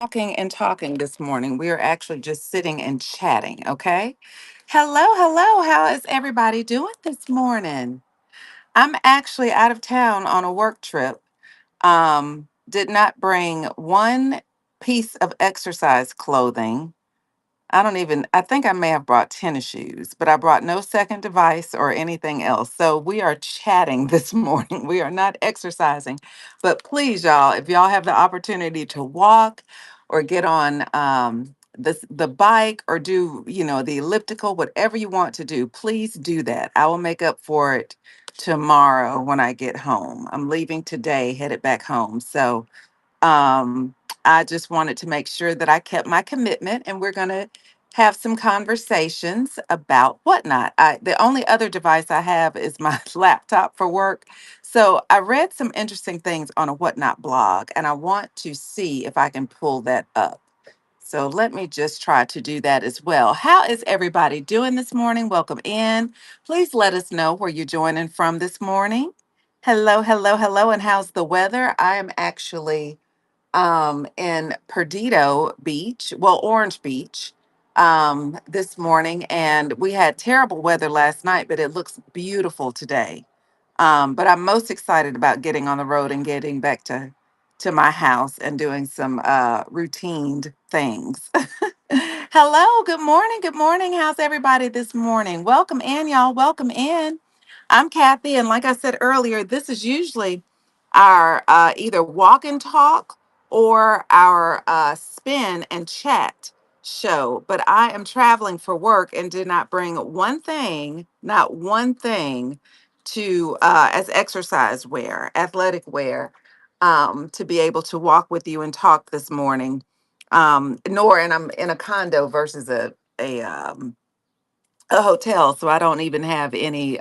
walking and talking this morning. We are actually just sitting and chatting, okay? Hello, hello. How is everybody doing this morning? I'm actually out of town on a work trip. Did not bring one piece of exercise clothing. I think I may have brought tennis shoes, but I brought no second device or anything else. So we are chatting this morning. We are not exercising. But please, y'all, if y'all have the opportunity to walk or get on the bike or do, the elliptical, whatever you want to do, please do that. I will make up for it tomorrow when I get home. I'm leaving today, headed back home. So um, I just wanted to make sure that I kept my commitment, and we're going to have some conversations about whatnot. The only other device I have is my laptop for work. So I read some interesting things on a whatnot blog, and I want to see if I can pull that up. So let me just try to do that as well. How is everybody doing this morning? Welcome in. Please let us know where you're joining from this morning. Hello, hello, hello. And how's the weather? I am actually in Perdido Beach, well, Orange Beach, this morning. And we had terrible weather last night, but it looks beautiful today. But I'm most excited about getting on the road and getting back to my house and doing some routine things. Hello, good morning. Good morning. How's everybody this morning? Welcome in, y'all. Welcome in. I'm Kathy, and like I said earlier, this is usually our either walk and talk or our spin and chat show. But I am traveling for work and did not bring one thing, not one thing, to as exercise wear, athletic wear, to be able to walk with you and talk this morning. And I'm in a condo versus a hotel, so I don't even have any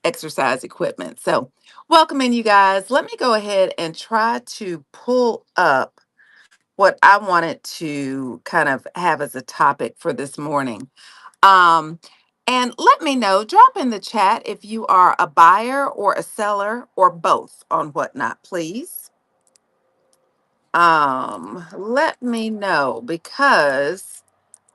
exercise equipment. So, welcome in, you guys. Let me go ahead and try to pull up what I wanted to kind of have as a topic for this morning. Um, and let me know, drop in the chat if you are a buyer or a seller or both on whatnot, please. Let me know because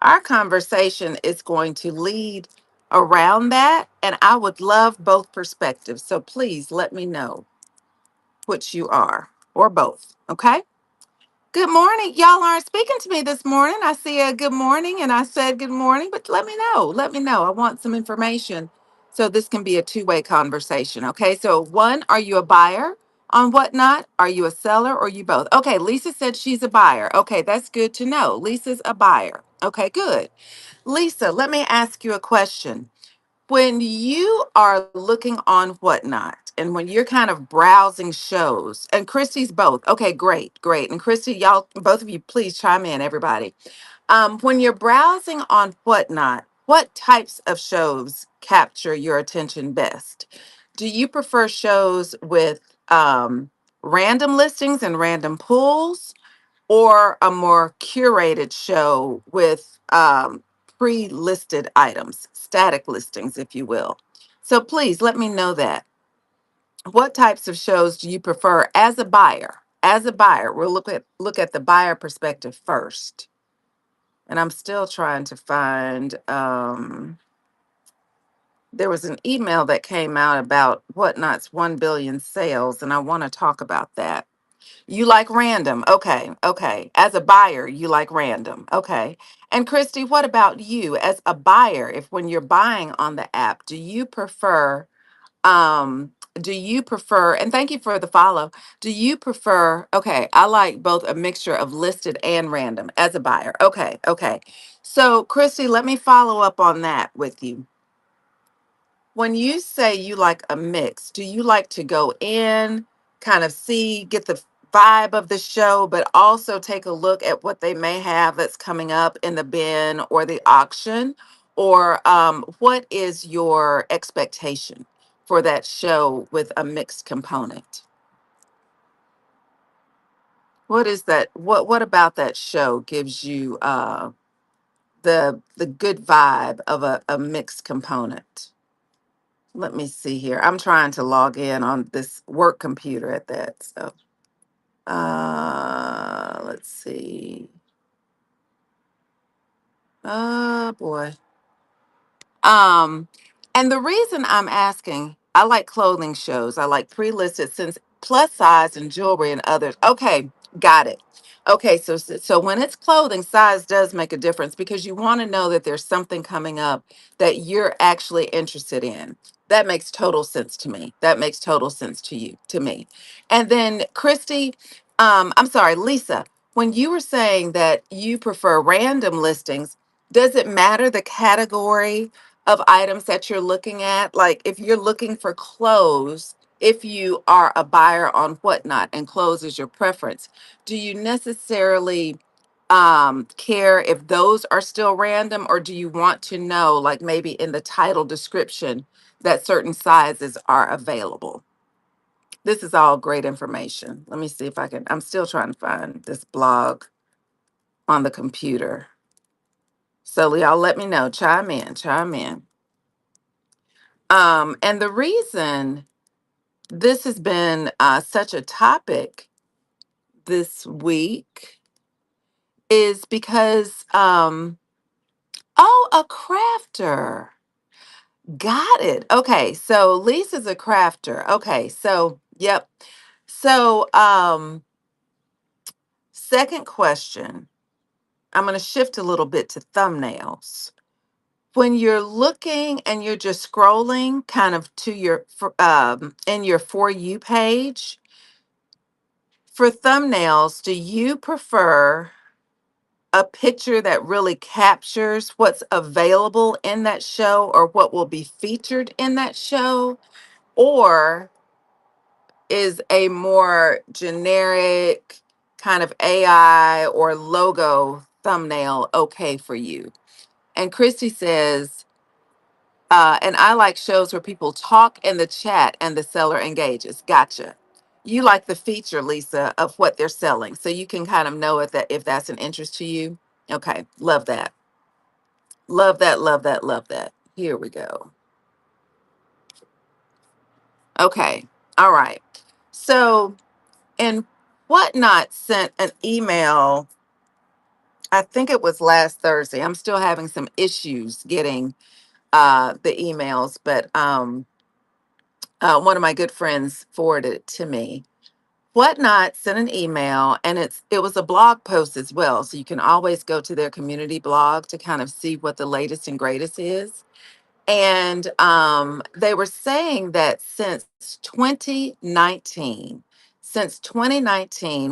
our conversation is going to lead around that, and I would love both perspectives. So please let me know which you are or both. Okay. Good morning. Y'all aren't speaking to me this morning. I see a good morning and I said good morning, but let me know. Let me know. I want some information so this can be a two-way conversation. Okay. So, one, are you a buyer on whatnot? Are you a seller or you both? Okay. Lisa said she's a buyer. Okay. That's good to know. Lisa's a buyer. Okay. Good. Lisa, let me ask you a question. When you are looking on whatnot and when you're kind of browsing shows, and Christy's both, okay, great, great. And Christy, y'all, both of you, please chime in, everybody. When you're browsing on whatnot, what types of shows capture your attention best? Do you prefer shows with random listings and random pulls, or a more curated show with pre-listed items, static listings, if you will? So please let me know that. What types of shows do you prefer as a buyer? As a buyer, we'll look at the buyer perspective first. And I'm still trying to find. There was an email that came out about Whatnot's 1 billion sales, and I want to talk about that. You like random. Okay. Okay. As a buyer, you like random. Okay. And Christy, what about you as a buyer? If when you're buying on the app, do you prefer, and thank you for the follow. Do you prefer, okay, I like both a mixture of listed and random as a buyer. Okay. Okay. So, Christy, let me follow up on that with you. When you say you like a mix, do you like to go in, kind of see, get the vibe of the show, but also take a look at what they may have that's coming up in the bin or the auction? Or what is your expectation for that show with a mixed component? What is that? What about that show gives you the good vibe of a mixed component? Let me see here. I'm trying to log in on this work computer at that. So Let's see. Oh boy. Um, and the reason I'm asking, I like clothing shows. I like pre-listed since plus size and jewelry and others. Okay, got it. Okay, so when it's clothing, size does make a difference because you want to know that there's something coming up that you're actually interested in. That makes total sense to me. That makes total sense to you, to me. And then Christy, I'm sorry, Lisa, when you were saying that you prefer random listings, does it matter the category of items that you're looking at? Like if you're looking for clothes, if you are a buyer on Whatnot and clothes is your preference, do you necessarily care if those are still random, or do you want to know, like maybe in the title description, that certain sizes are available? This is all great information. Let me see if I can. I'm still trying to find this blog on the computer. So y'all let me know. Chime in, chime in. And the reason this has been such a topic this week is because, oh, a crafter. Got it. Okay, so Lisa's a crafter. Okay, so, yep. So, second question, I'm going to shift a little bit to thumbnails. When you're looking and you're just scrolling kind of to in your For You page, for thumbnails, do you prefer a picture that really captures what's available in that show or what will be featured in that show? Or is a more generic kind of AI or logo thumbnail okay for you? And Christy says, and I like shows where people talk in the chat and the seller engages. Gotcha. You like the feature, Lisa, of what they're selling, so you can kind of know if that's an interest to you. Okay, love that. Love that, love that, love that. Here we go. Okay, all right. So, and Whatnot sent an email, I think it was last Thursday. I'm still having some issues getting the emails, but one of my good friends forwarded it to me. Whatnot sent an email, and it was a blog post as well, so you can always go to their community blog to kind of see what the latest and greatest is. And they were saying that since 2019,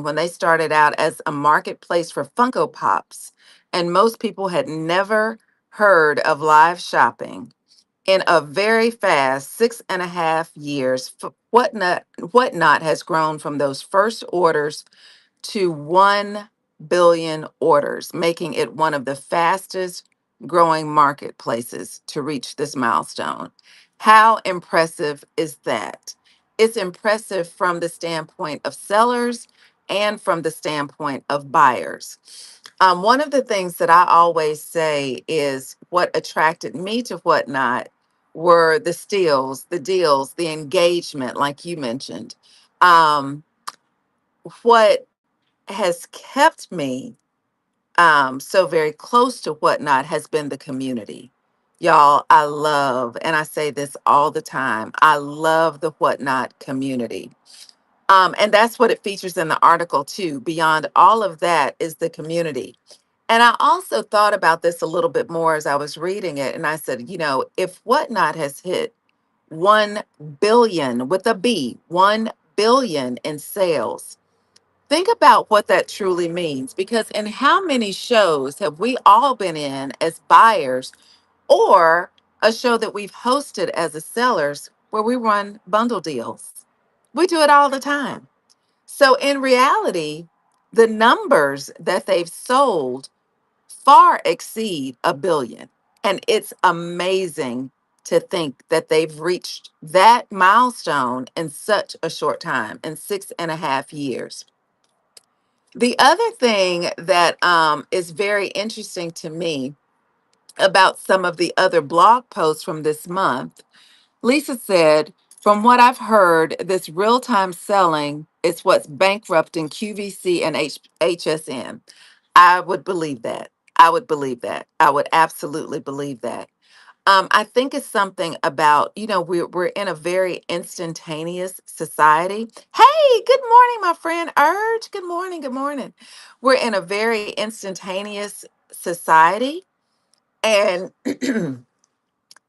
when they started out as a marketplace for Funko Pops, and most people had never heard of live shopping, in a very fast 6.5 years, Whatnot has grown from those first orders to 1 billion orders, making it one of the fastest growing marketplaces to reach this milestone. How impressive is that? It's impressive from the standpoint of sellers and from the standpoint of buyers. One of the things that I always say is what attracted me to Whatnot were the steals, the deals, the engagement, like you mentioned. Um, what has kept me so very close to Whatnot has been the community. Y'all, I love, and I say this all the time, I love the Whatnot community. And that's what it features in the article too. Beyond all of that is the community. And I also thought about this a little bit more as I was reading it. And I said, if Whatnot has hit 1 billion with a B, 1 billion in sales, think about what that truly means, because in how many shows have we all been in as buyers, or a show that we've hosted as a sellers where we run bundle deals? We do it all the time. So in reality, the numbers that they've sold far exceed a billion. And it's amazing to think that they've reached that milestone in such a short time, in 6.5 years. The other thing that is very interesting to me about some of the other blog posts from this month, Lisa said, from what I've heard, this real time selling It's what's bankrupting QVC and HSN. I would believe that. I would believe that. I would absolutely believe that. I think it's something about, we're in a very instantaneous society. Hey, good morning, my friend Urge. Good morning. Good morning. We're in a very instantaneous society. And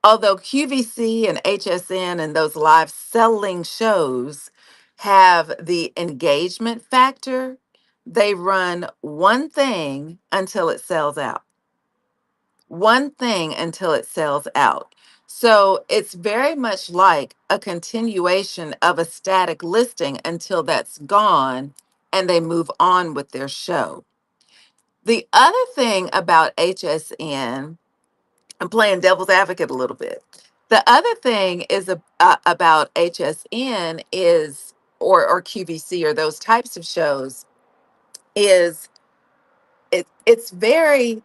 although QVC and HSN and those live selling shows have the engagement factor, they run one thing until it sells out. One thing until it sells out. So it's very much like a continuation of a static listing until that's gone and they move on with their show. The other thing about HSN, I'm playing devil's advocate a little bit. The other thing is about HSN is or QVC or those types of shows is it's very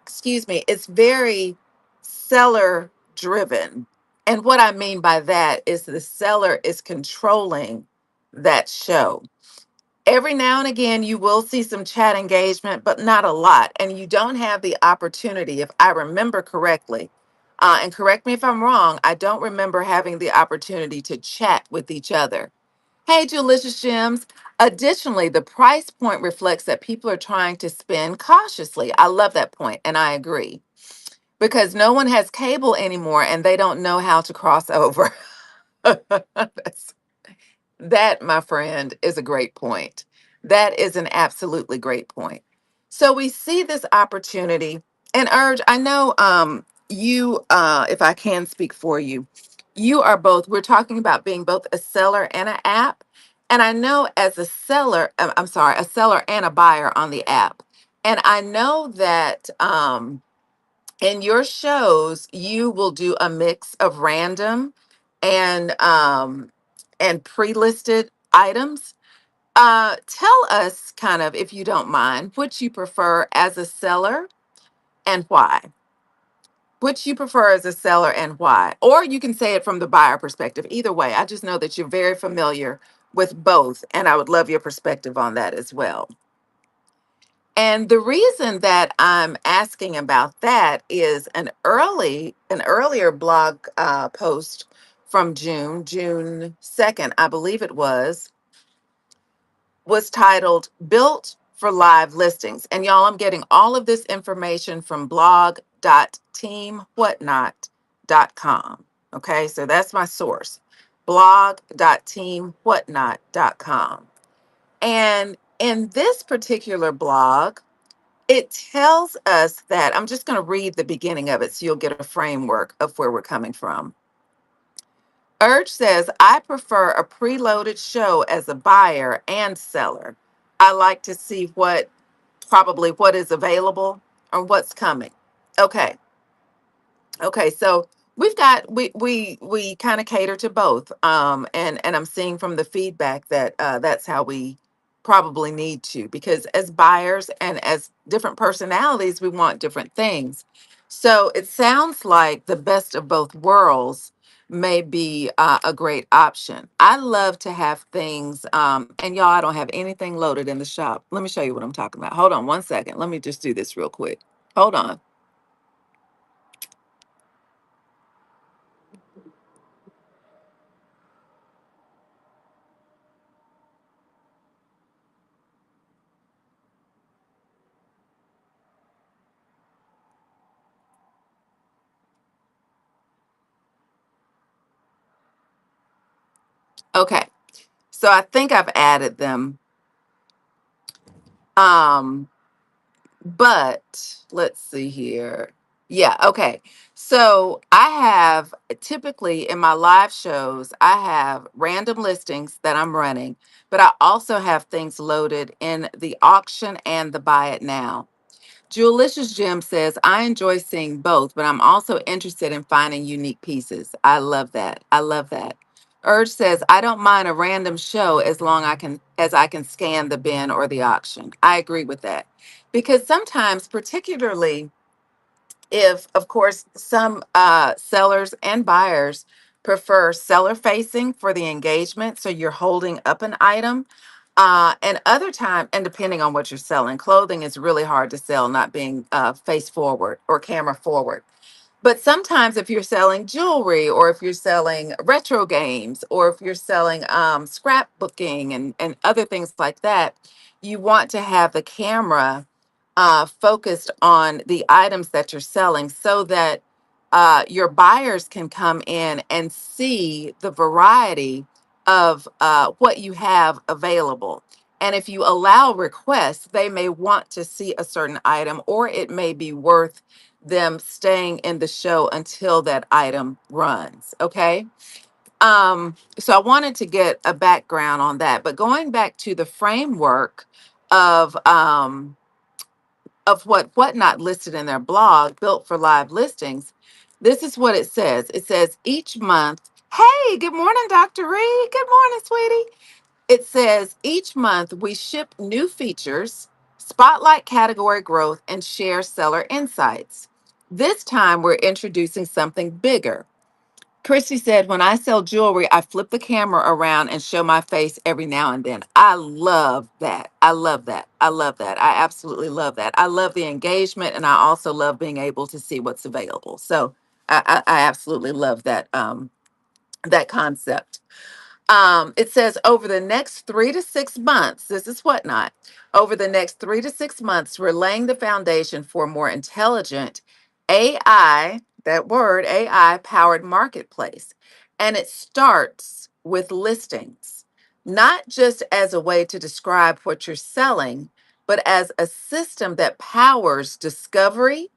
excuse me, it's very seller driven. And what I mean by that is the seller is controlling that show. Every now and again, you will see some chat engagement, but not a lot. And you don't have the opportunity, if I remember correctly, and correct me if I'm wrong, I don't remember having the opportunity to chat with each other. Hey, Delicious Gems. Additionally, the price point reflects that people are trying to spend cautiously. I love that point, and I agree because no one has cable anymore and they don't know how to cross over. That's that, my friend, is a great point. That is an absolutely great point. So we see this opportunity, and Urge, I know you, if I can speak for you, you are both, we're talking about being both a seller and an app. And I know as a seller, I'm sorry, a seller and a buyer on the app. And I know that in your shows, you will do a mix of random and pre-listed items. Tell us kind of, if you don't mind, which you prefer as a seller and why. Which you prefer as a seller and why. Or you can say it from the buyer perspective. Either way, I just know that you're very familiar with both, and I would love your perspective on that as well. And the reason that I'm asking about that is an earlier blog post from June 2nd, I believe it was titled Built for Live Listings. And y'all, I'm getting all of this information from blog.teamwhatnot.com. Okay, so that's my source, blog.teamwhatnot.com. And in this particular blog, it tells us that I'm just going to read the beginning of it so you'll get a framework of where we're coming from. Urge says, I prefer a preloaded show as a buyer and seller. I like to see probably what is available or what's coming. Okay. Okay, so we kind of cater to both, and I'm seeing from the feedback that that's how we probably need to, because as buyers and as different personalities, we want different things. So it sounds like the best of both worlds may be a great option. I love to have things, and y'all, I don't have anything loaded in the shop. Let me show you what I'm talking about. Hold on one second. Let me just do this real quick. Hold on. Okay. So I think I've added them. Um, but let's see here. Yeah, okay. So I have typically in my live shows, I have random listings that I'm running, but I also have things loaded in the auction and the buy it now. Julicious Jim says, I enjoy seeing both, but I'm also interested in finding unique pieces. I love that. I love that. Urge says, I don't mind a random show as I can scan the bin or the auction. I agree with that. Because sometimes, particularly if, of course, some sellers and buyers prefer seller facing for the engagement. So you're holding up an item. And other time, and depending on what you're selling, clothing is really hard to sell not being face forward or camera forward. But sometimes, if you're selling jewelry, or if you're selling retro games, or if you're selling scrapbooking and other things like that, you want to have the camera focused on the items that you're selling so that your buyers can come in and see the variety of what you have available. And if you allow requests, they may want to see a certain item, or it may be worth them staying in the show until that item runs. Okay. So I wanted to get a background on that. But going back to the framework of what WhatNot listed in their blog, Built for Live Listings, this is what it says. It says each month, hey, good morning, Dr. Reed. Good morning, sweetie. It says each month we ship new features, spotlight category growth, and share seller insights. This time we're introducing something bigger. Christy said, when I sell jewelry, I flip the camera around and show my face every now and then. I love that. I love that. I love that. I absolutely love that. I love the engagement, and I also love being able to see what's available. So I absolutely love that concept. It says over the next 3 to 6 months, this is whatnot. Over the next 3 to 6 months, we're laying the foundation for a more intelligent AI, that word AI powered marketplace. And it starts with listings, not just as a way to describe what you're selling, but as a system that powers discovery,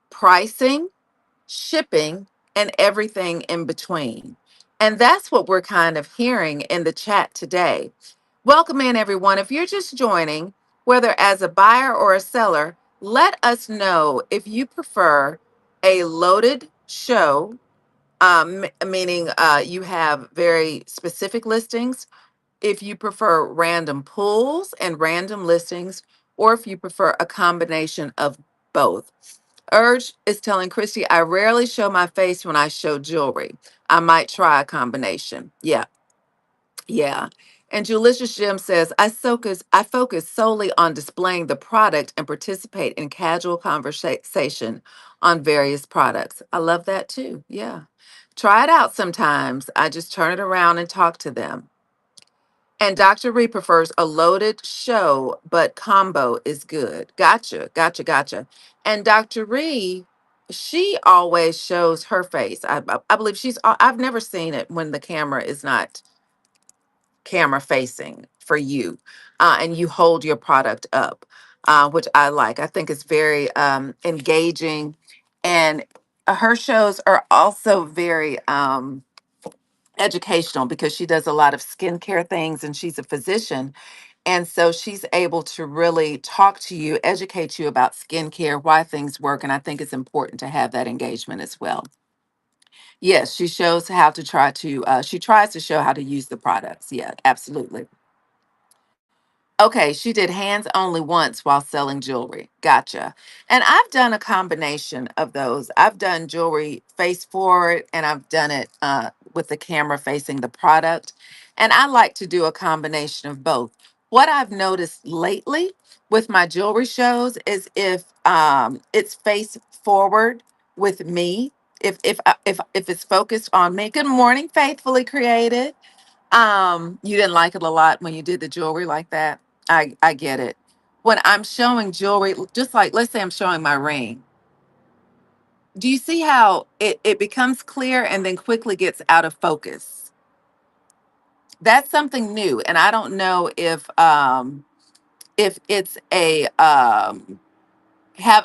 pricing, shipping, and everything in between. And that's what we're kind of hearing in the chat today. Welcome in, everyone. If you're just joining, whether as a buyer or a seller, let us know if you prefer a loaded show, meaning you have very specific listings, if you prefer random pulls and random listings, or if you prefer a combination of both. Urge is telling Christy, I rarely show my face when I show jewelry. I might try a combination. Yeah, yeah. And Julicious Jim says, I focus solely on displaying the product and participate in casual conversation on various products. I love that too. Yeah. Try it out sometimes. I just turn it around and talk to them. And Dr. Ree prefers a loaded show, but combo is good. Gotcha, gotcha, gotcha. And Dr. Ree, she always shows her face. I believe I've never seen it when the camera is not camera facing for you, and you hold your product up, which I like. I think it's very engaging. And her shows are also very educational because she does a lot of skincare things and she's a physician. And so she's able to really talk to you, educate you about skincare, why things work. And I think it's important to have that engagement as well. Yes, she shows how to she tries to show how to use the products. Yeah, absolutely. Okay, she did hands only once while selling jewelry. Gotcha. And I've done a combination of those. I've done jewelry face forward, and I've done it with the camera facing the product. And I like to do a combination of both. What I've noticed lately with my jewelry shows is if it's face forward with me, if it's focused on me. Good morning, faithfully created. You didn't like it a lot when you did the jewelry like that. I get it. When I'm showing jewelry, just like let's say I'm showing my ring. Do you see how it becomes clear and then quickly gets out of focus? That's something new, and I don't know if it's a have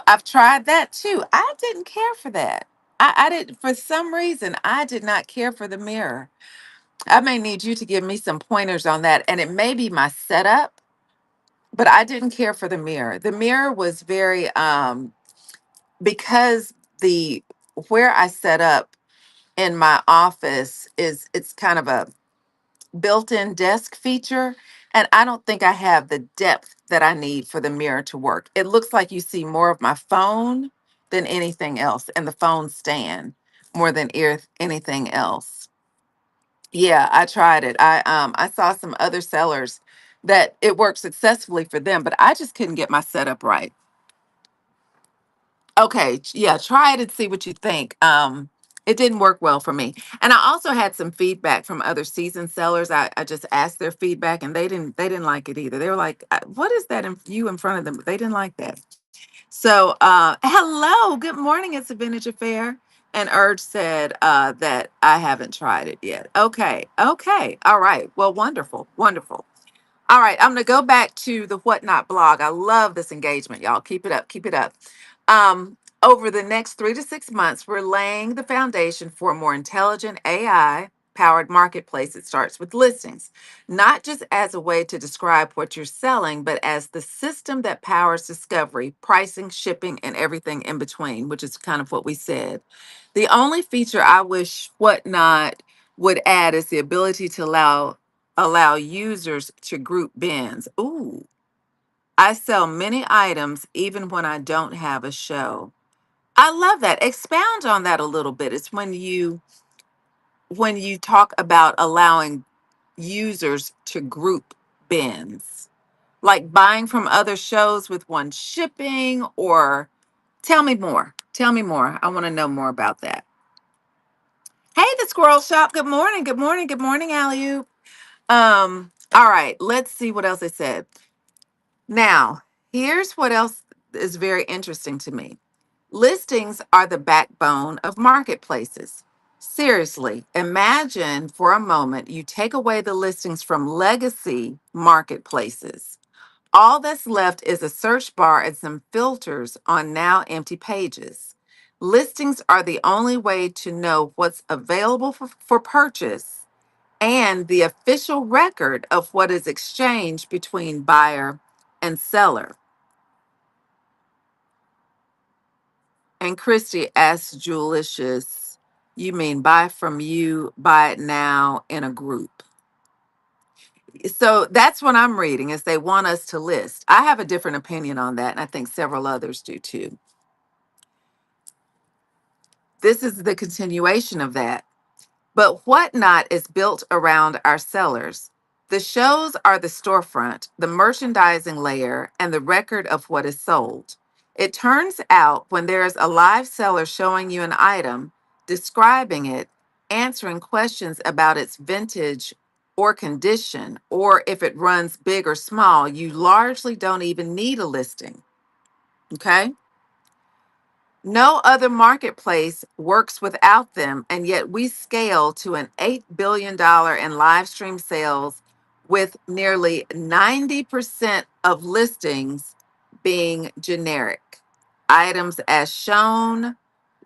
I've tried that too. I didn't care for that. I didn't for some reason I did not care for the mirror. I may need you to give me some pointers on that, and it may be my setup, but I didn't care for the mirror. The mirror was very because the where I set up in my office is it's kind of a built-in desk feature, and I don't think I have the depth that I need for the mirror to work. It looks like you see more of my phone than anything else, and the phone stand more than anything else. Yeah, I tried it. I saw some other sellers that it worked successfully for them, but I just couldn't get my setup right. Okay, yeah, try it and see what you think. It didn't work well for me. And I also had some feedback from other seasoned sellers. I just asked their feedback and they didn't like it either. They were like, what is that in you in front of them? They didn't like that. So hello, good morning, it's a vintage affair. And Urge said that I haven't tried it yet. Okay, okay, all right. Well, wonderful, wonderful. All right, I'm going to go back to the WhatNot blog. I love this engagement, y'all. Keep it up, keep it up. Over the next 3 to 6 months, we're laying the foundation for a more intelligent AI powered marketplace. It starts with listings, not just as a way to describe what you're selling, but as the system that powers discovery, pricing, shipping, and everything in between, which is kind of what we said. The only feature I wish WhatNot would add is the ability to allow users to group bins. Ooh, I sell many items even when I don't have a show. I love that. Expound on that a little bit. It's when you talk about allowing users to group bins, like buying from other shows with one shipping, or tell me more. Tell me more. I want to know more about that. Hey, the squirrel shop. Good morning. Good morning. Good morning, Alley. All right, let's see what else I said. Now, here's what else is very interesting to me. Listings are the backbone of marketplaces. Seriously, imagine for a moment you take away the listings from legacy marketplaces. All that's left is a search bar and some filters on now empty pages. Listings are the only way to know what's available for purchase and the official record of what is exchanged between buyer and seller. And Christy asked Julicious, you mean buy from you, buy it now in a group? So that's what I'm reading is they want us to list. I have a different opinion on that, and I think several others do too. This is the continuation of that. But WhatNot is built around our sellers. The shows are the storefront, the merchandising layer, and the record of what is sold. It turns out when there is a live seller showing you an item, describing it, answering questions about its vintage or condition, or if it runs big or small, you largely don't even need a listing. Okay? No other marketplace works without them, and yet we scale to an $8 billion in live stream sales with nearly 90% of listings being generic. Items as shown,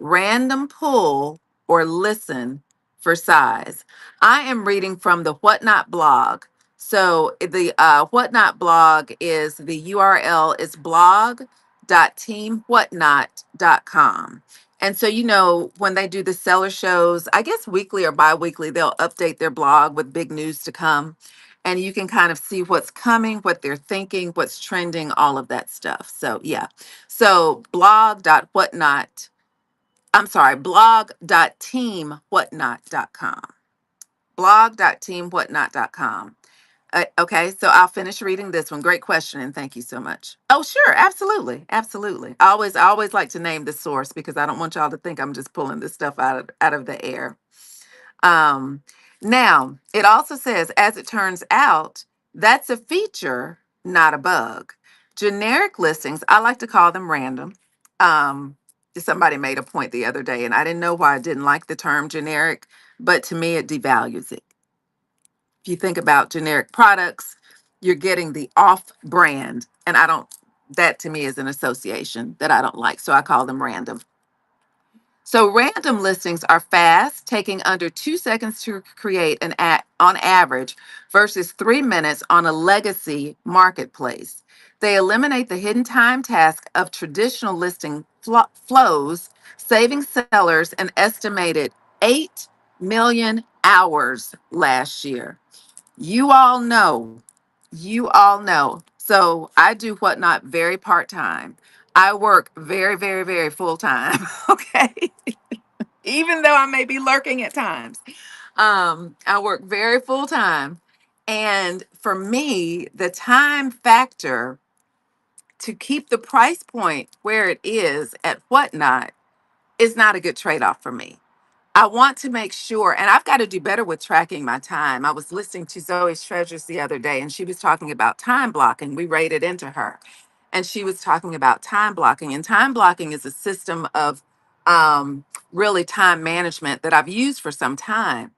random pull, or listen for size. I am reading from the WhatNot blog. So the WhatNot blog is the URL is blog.teamwhatnot.com. And so, when they do the seller shows, I guess weekly or bi-weekly, they'll update their blog with big news to come. And you can kind of see what's coming, what they're thinking, what's trending, all of that stuff. So, yeah. So, blog.teamwhatnot.com. Blog.teamwhatnot.com. Okay, so I'll finish reading this one. Great question, and thank you so much. Oh, sure, absolutely, absolutely. I always like to name the source because I don't want y'all to think I'm just pulling this stuff out of the air. Um, Now it also says, as it turns out, that's a feature, not a bug. Generic listings, I like to call them random. Um, Somebody made a point the other day, and I didn't know why I didn't like the term generic, but to me, it devalues it. If you think about generic products, you're getting the off brand. And that to me is an association that I don't like. So I call them random. So random listings are fast, taking under 2 seconds to create an ad on average versus 3 minutes on a legacy marketplace. They eliminate the hidden time task of traditional listing flows, saving sellers an estimated 8 million hours last year. You all know, you all know. So I do WhatNot very part time. I work very, very, very full time. Okay. Even though I may be lurking at times. I work very full time. And for me, the time factor to keep the price point where it is at Whatnot is not a good trade off for me. I want to make sure, and I've got to do better with tracking my time. I was listening to Zoe's Treasures the other day, and she was talking about time blocking. We rated into her, and she was talking about time blocking. And time blocking is a system of really time management that I've used for some time.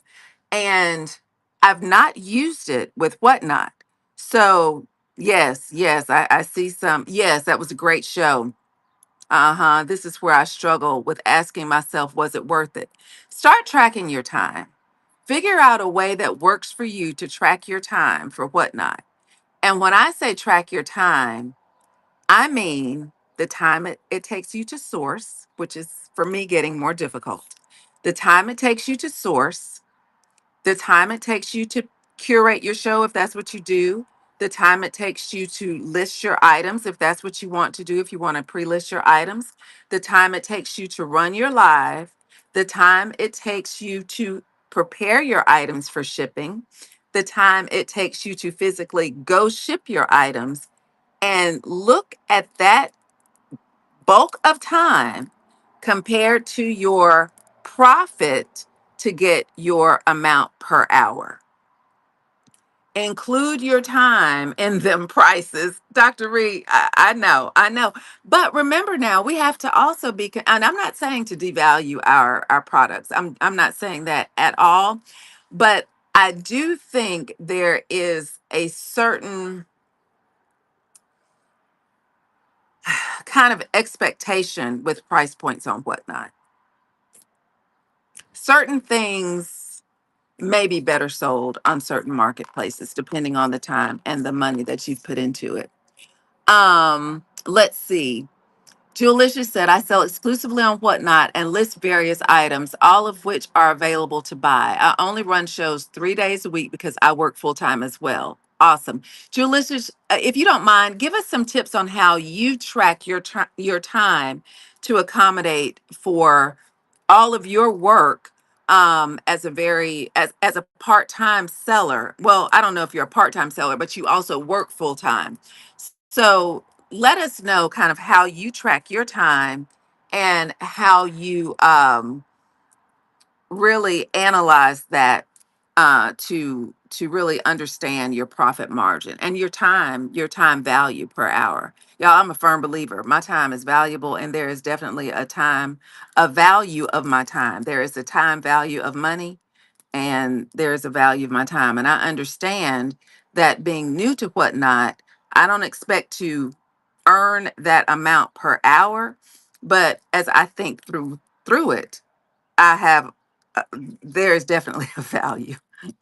And I've not used it with Whatnot. So, yes, I see some. Yes, that was a great show. Uh-huh. This is where I struggle with asking myself, was it worth it? Start tracking your time. Figure out a way that works for you to track your time for Whatnot. And when I say track your time, I mean the time it takes you to source, which is for me getting more difficult. The time it takes you to source, the time it takes you to curate your show, if that's what you do, the time it takes you to list your items, if that's what you want to do, if you want to pre list your items, the time it takes you to run your live, the time it takes you to prepare your items for shipping, the time it takes you to physically go ship your items, and look at that bulk of time compared to your profit to get your amount per hour. Include your time in them prices. Dr. Reed, I know. But remember now, we have to also be, and I'm not saying to devalue our products. I'm not saying that at all. But I do think there is a certain kind of expectation with price points on Whatnot. Certain things may be better sold on certain marketplaces, depending on the time and the money that you've put into it. Let's see. Julicia said, I sell exclusively on Whatnot and list various items, all of which are available to buy. I only run shows 3 days a week because I work full time as well. Awesome. Julicia, if you don't mind, give us some tips on how you track your time to accommodate for all of your work as a as a part-time seller. Well, I don't know if you're a part-time seller, but you also work full time. So let us know kind of how you track your time and how you really analyze that to really understand your profit margin and your time value per hour. Y'all, I'm a firm believer. My time is valuable, and there is definitely a value of my time. There is a time value of money, and there's a value of my time. And I understand that being new to Whatnot, I don't expect to earn that amount per hour, but as I think through it, I have there is definitely a value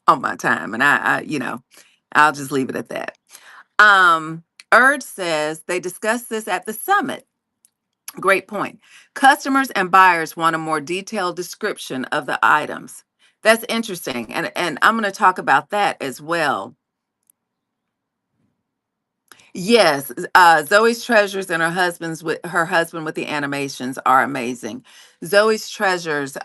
on my time, and I'll just leave it at that. Urge says they discussed this at the summit. Great point. Customers and buyers want a more detailed description of the items. That's interesting. And I'm going to talk about that as well. Yes, Zoe's Treasures and her husband with the animations are amazing. Zoe's Treasures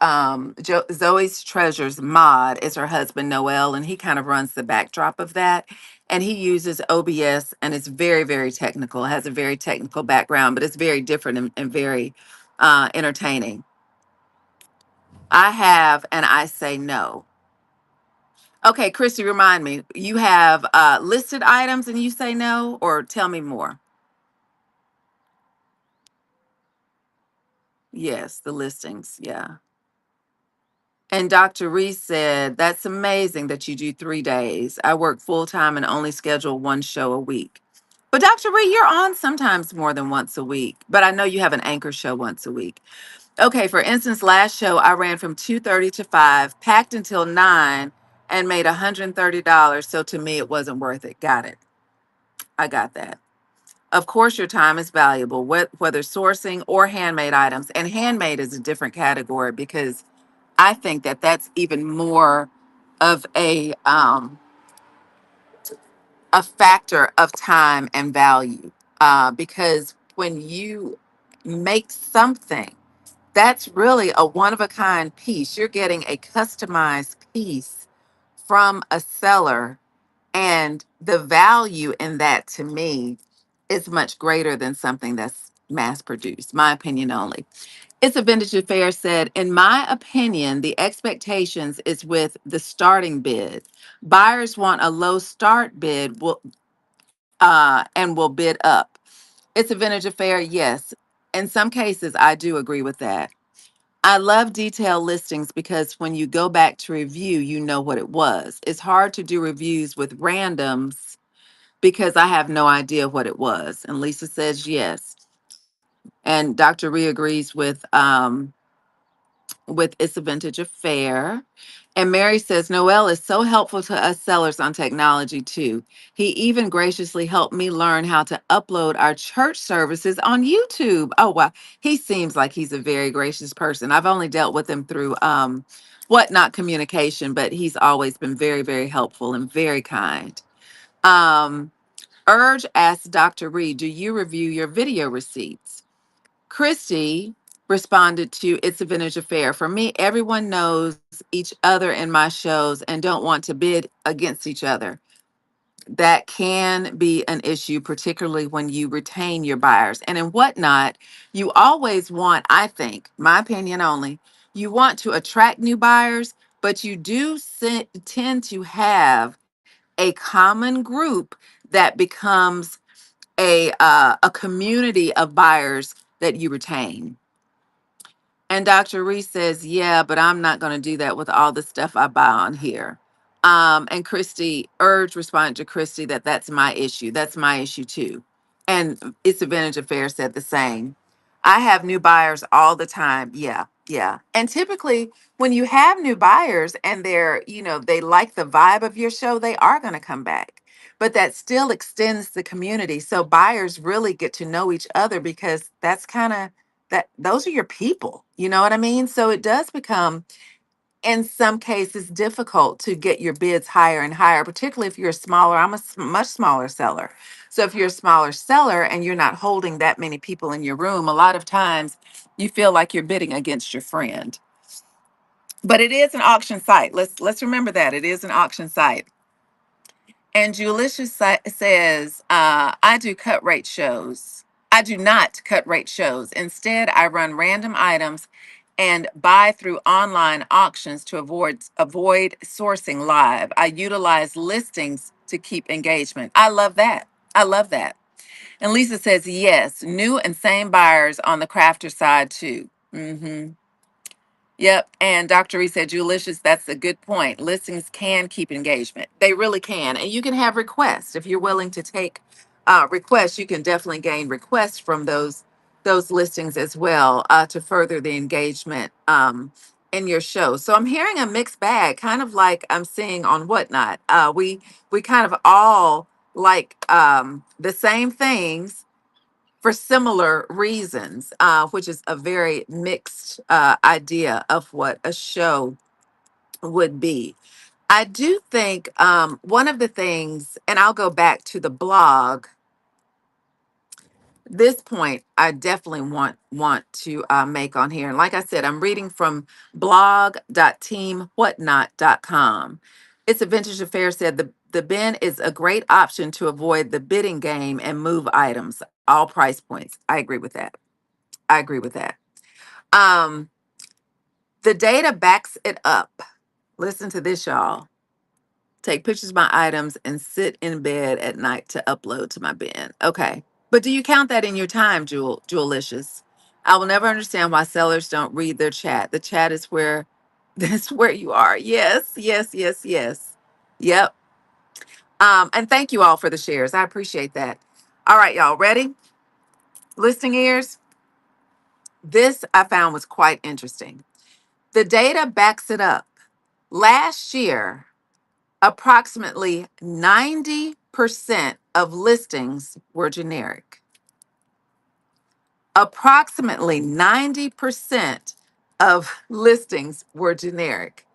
mod is her husband Noel, and he kind of runs the backdrop of that. And he uses OBS, and it's very, very technical. It has a very technical background, but it's very different and very entertaining. I have, and I say no. Okay, Christy, remind me. You have listed items, and you say no, or tell me more. Yes, the listings. Yeah. And Dr. Reese said, that's amazing that you do 3 days. I work full time and only schedule one show a week. But Dr. Reese, you're on sometimes more than once a week. But I know you have an anchor show once a week. Okay, for instance, last show I ran from 2:30 to 5, packed until 9, and made $130. So to me, it wasn't worth it. Got it. I got that. Of course, your time is valuable, whether sourcing or handmade items. And handmade is a different category because I think that that's even more of a factor of time and value. Because when you make something, that's really a one of a kind piece. You're getting a customized piece from a seller, and the value in that to me is much greater than something that's mass produced. My opinion only. It's a Vintage Affair said, in my opinion, the expectations is with the starting bid. Buyers want a low start bid and will bid up. It's a Vintage Affair, yes. In some cases, I do agree with that. I love detailed listings because when you go back to review, you know what it was. It's hard to do reviews with randoms because I have no idea what it was. And Lisa says yes. And Dr. Ree agrees with It's a Vintage Affair. And Mary says, Noel is so helpful to us sellers on technology too. He even graciously helped me learn how to upload our church services on YouTube. Oh, wow. He seems like he's a very gracious person. I've only dealt with him through WhatNot communication, but he's always been very, very helpful and very kind. Um, Urge asked Dr. Reed, do you review your video receipts? Christy responded to It's a Vintage Affair. For me, everyone knows each other in my shows and don't want to bid against each other. That can be an issue, particularly when you retain your buyers. And in Whatnot, you always want, I think, my opinion only, you want to attract new buyers, but you do tend to have a common group that becomes a community of buyers that you retain. And Dr. Reese says, yeah, but I'm not going to do that with all the stuff I buy on here. And Christy Urge responded to Christy that that's my issue. That's my issue too. And It's a Vintage Affair said the same. I have new buyers all the time. Yeah, yeah. And typically when you have new buyers and they like the vibe of your show, they are going to come back. But that still extends the community. So buyers really get to know each other because that's kind of that those are your people. You know what I mean? So it does become, in some cases, difficult to get your bids higher and higher, particularly if you're a smaller. I'm a much smaller seller. So if you're a smaller seller and you're not holding that many people in your room, a lot of times you feel like you're bidding against your friend. But it is an auction site. Let's remember that it is an auction site. And Julicia says, I do cut rate shows. I do not cut rate shows. Instead, I run random items and buy through online auctions to avoid sourcing live. I utilize listings to keep engagement. I love that. I love that. And Lisa says, yes, new and same buyers on the crafter side too. Yep. And Dr. E said, Julicious, that's a good point. Listings can keep engagement. They really can. And you can have requests. If you're willing to take requests, you can definitely gain requests from those listings as well to further the engagement in your show. So I'm hearing a mixed bag, kind of like I'm seeing on Whatnot. We kind of all like the same things for similar reasons, which is a very mixed idea of what a show would be. I do think one of the things, and I'll go back to the blog. This point, I definitely want to make on here. And like I said, I'm reading from blog.teamwhatnot.com. It's a Vintage Affair said the bin is a great option to avoid the bidding game and move items, all price points. I agree with that. I agree with that. Um, the data backs it up. Listen to this, y'all. Take pictures of my items and sit in bed at night to upload to my bin. Okay. But do you count that in your time, Jewelicious? I will never understand why sellers don't read their chat. The chat is where that's where you are. Yes, yes, yes, yes. Yep. And thank you all for the shares. I appreciate that. All right, y'all. Ready? Listening ears. This I found was quite interesting. The data backs it up. Last year, approximately 90% of listings were generic. Approximately 90% of listings were generic.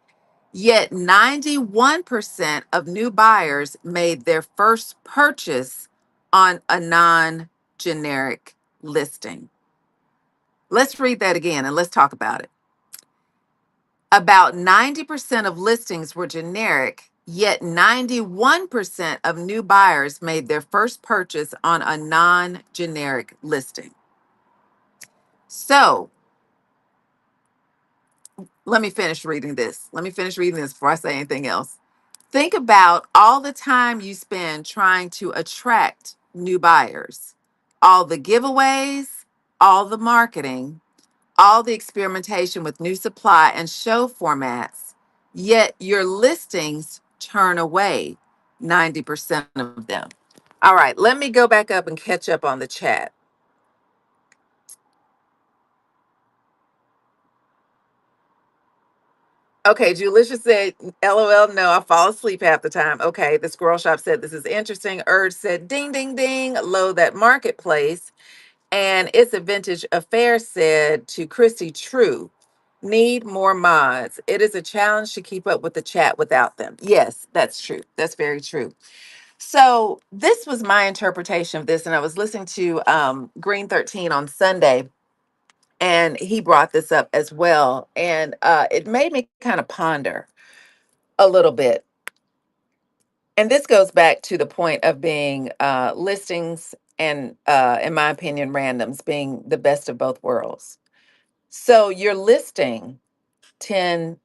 Yet 91% of new buyers made their first purchase on a non generic listing. Let's read that again and let's talk about it. About 90% of listings were generic, yet 91% of new buyers made their first purchase on a non generic listing. So let me finish reading this. Let me finish reading this before I say anything else. Think about all the time you spend trying to attract new buyers, all the giveaways, all the marketing, all the experimentation with new supply and show formats, yet your listings turn away 90% of them. All right, let me go back up and catch up on the chat. Okay, Julisha said, LOL, no, I fall asleep half the time. Okay, the squirrel shop said, this is interesting. Urge said, ding, ding, ding, load that marketplace. And It's a Vintage Affair said to Christy, true, need more mods. It is a challenge to keep up with the chat without them. Yes, that's true. That's very true. So this was my interpretation of this. And I was listening to Green 13 on Sunday, and he brought this up as well. And it made me kind of ponder a little bit. And this goes back to the point of being listings and, in my opinion, randoms being the best of both worlds. So your listing tends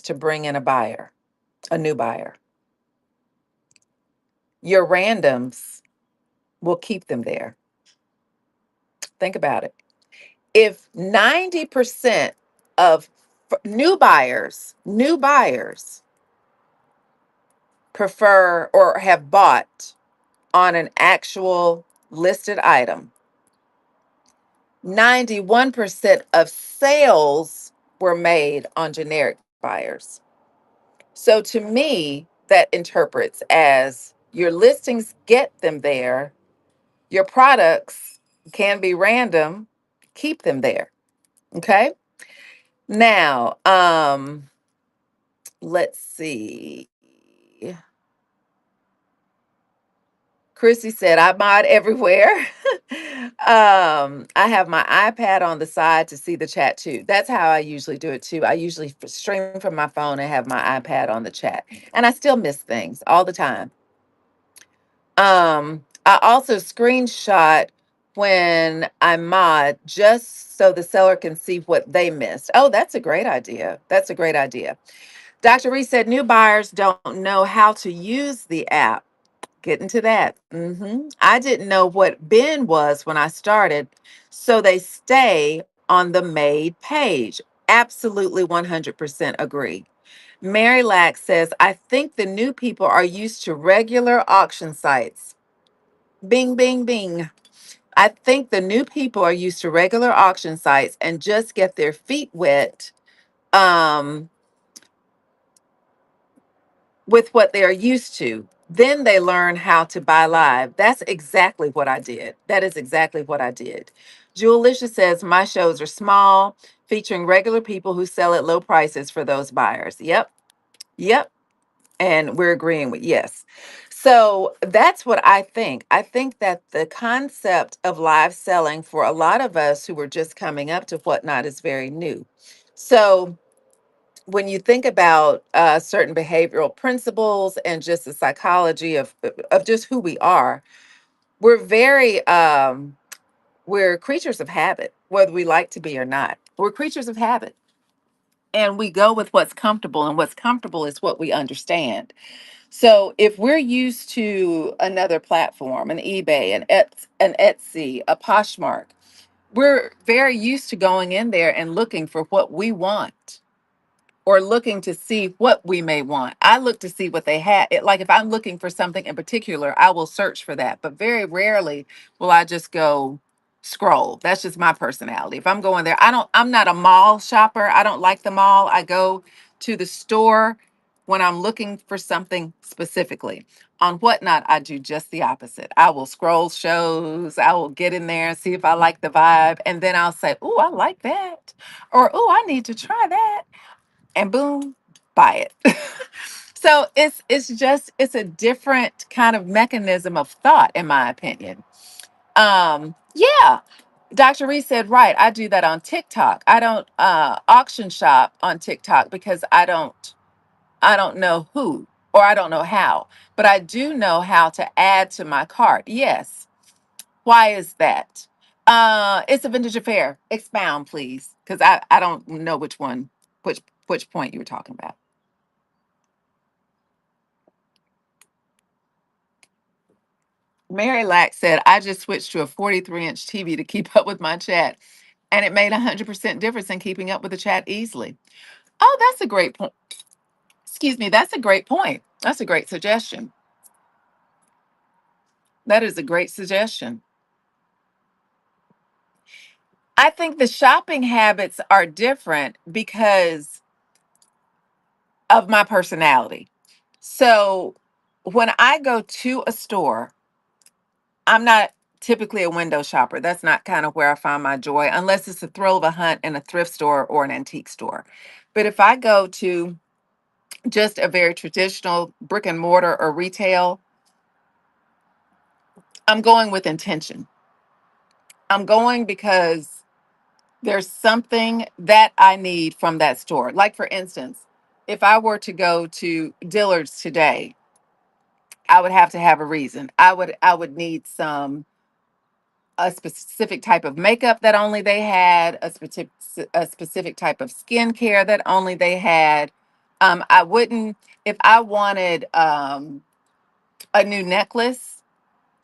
to bring in a buyer, a new buyer. Your randoms will keep them there. Think about it. If 90% of new buyers prefer or have bought on an actual listed item, 91% of sales were made on generic buyers. So to me, that interprets as your listings get them there, your products can be random, keep them there. Okay. Now, let's see. Chrissy said, I mod everywhere. I have my iPad on the side to see the chat too. That's how I usually do it too. I usually stream from my phone and have my iPad on the chat. And I still miss things all the time. I also screenshot when I mod just so the seller can see what they missed. Oh, that's a great idea. That's a great idea. Dr. Reese said new buyers don't know how to use the app. Getting to that. I didn't know what bin was when I started, so they stay on the made page. Absolutely 100% agree. Mary Lack says, I think the new people are used to regular auction sites. Bing, bing, bing. I think the new people are used to regular auction sites and just get their feet wet um, with what they are used to. Then they learn how to buy live. That's exactly what I did. That is exactly what I did. Julicia says, my shows are small, featuring regular people who sell at low prices for those buyers. Yep. Yep. And we're agreeing with yes. So that's what I think. I think that the concept of live selling for a lot of us who were just coming up to whatnot is very new. So when you think about certain behavioral principles and just the psychology of just who we are, we're very we're creatures of habit, whether we like to be or not. We're creatures of habit, and we go with what's comfortable, and what's comfortable is what we understand. So if we're used to another platform, an eBay, an Etsy, a Poshmark, we're very used to going in there and looking for what we want or looking to see what we may want. I look to see what they had. Like if I'm looking for something in particular, I will search for that. But very rarely will I just go scroll. That's just my personality. If I'm going there, I'm not a mall shopper. I don't like the mall. I go to the store when I'm looking for something specifically. On Whatnot, I do just the opposite. I will scroll shows. I will get in there and see if I like the vibe. And then I'll say, oh, I like that. Or, oh, I need to try that, and boom, buy it. So it's a different kind of mechanism of thought, in my opinion. Yeah. Dr. Reese said, right, I do that on TikTok. I don't auction shop on TikTok because I don't know who or I don't know how, but I do know how to add to my cart. Yes. Why is that? It's a vintage affair. Expound, please, because I don't know which point you were talking about. Mary Lack said, I just switched to a 43-inch TV to keep up with my chat, and it made 100% difference in keeping up with the chat easily. Oh, that's a great point. Excuse me, that's a great point. That's a great suggestion. That is a great suggestion. I think the shopping habits are different because of my personality. So when I go to a store, I'm not typically a window shopper. That's not kind of where I find my joy, unless it's the thrill of a hunt in a thrift store or an antique store. But if I go to just a very traditional brick and mortar or retail, I'm going with intention. I'm going because there's something that I need from that store. Like, for instance, if I were to go to Dillard's today, I would have to have a reason. I would need some a specific type of makeup that only they had, a specific type of skincare that only they had. I wouldn't if I wanted a new necklace,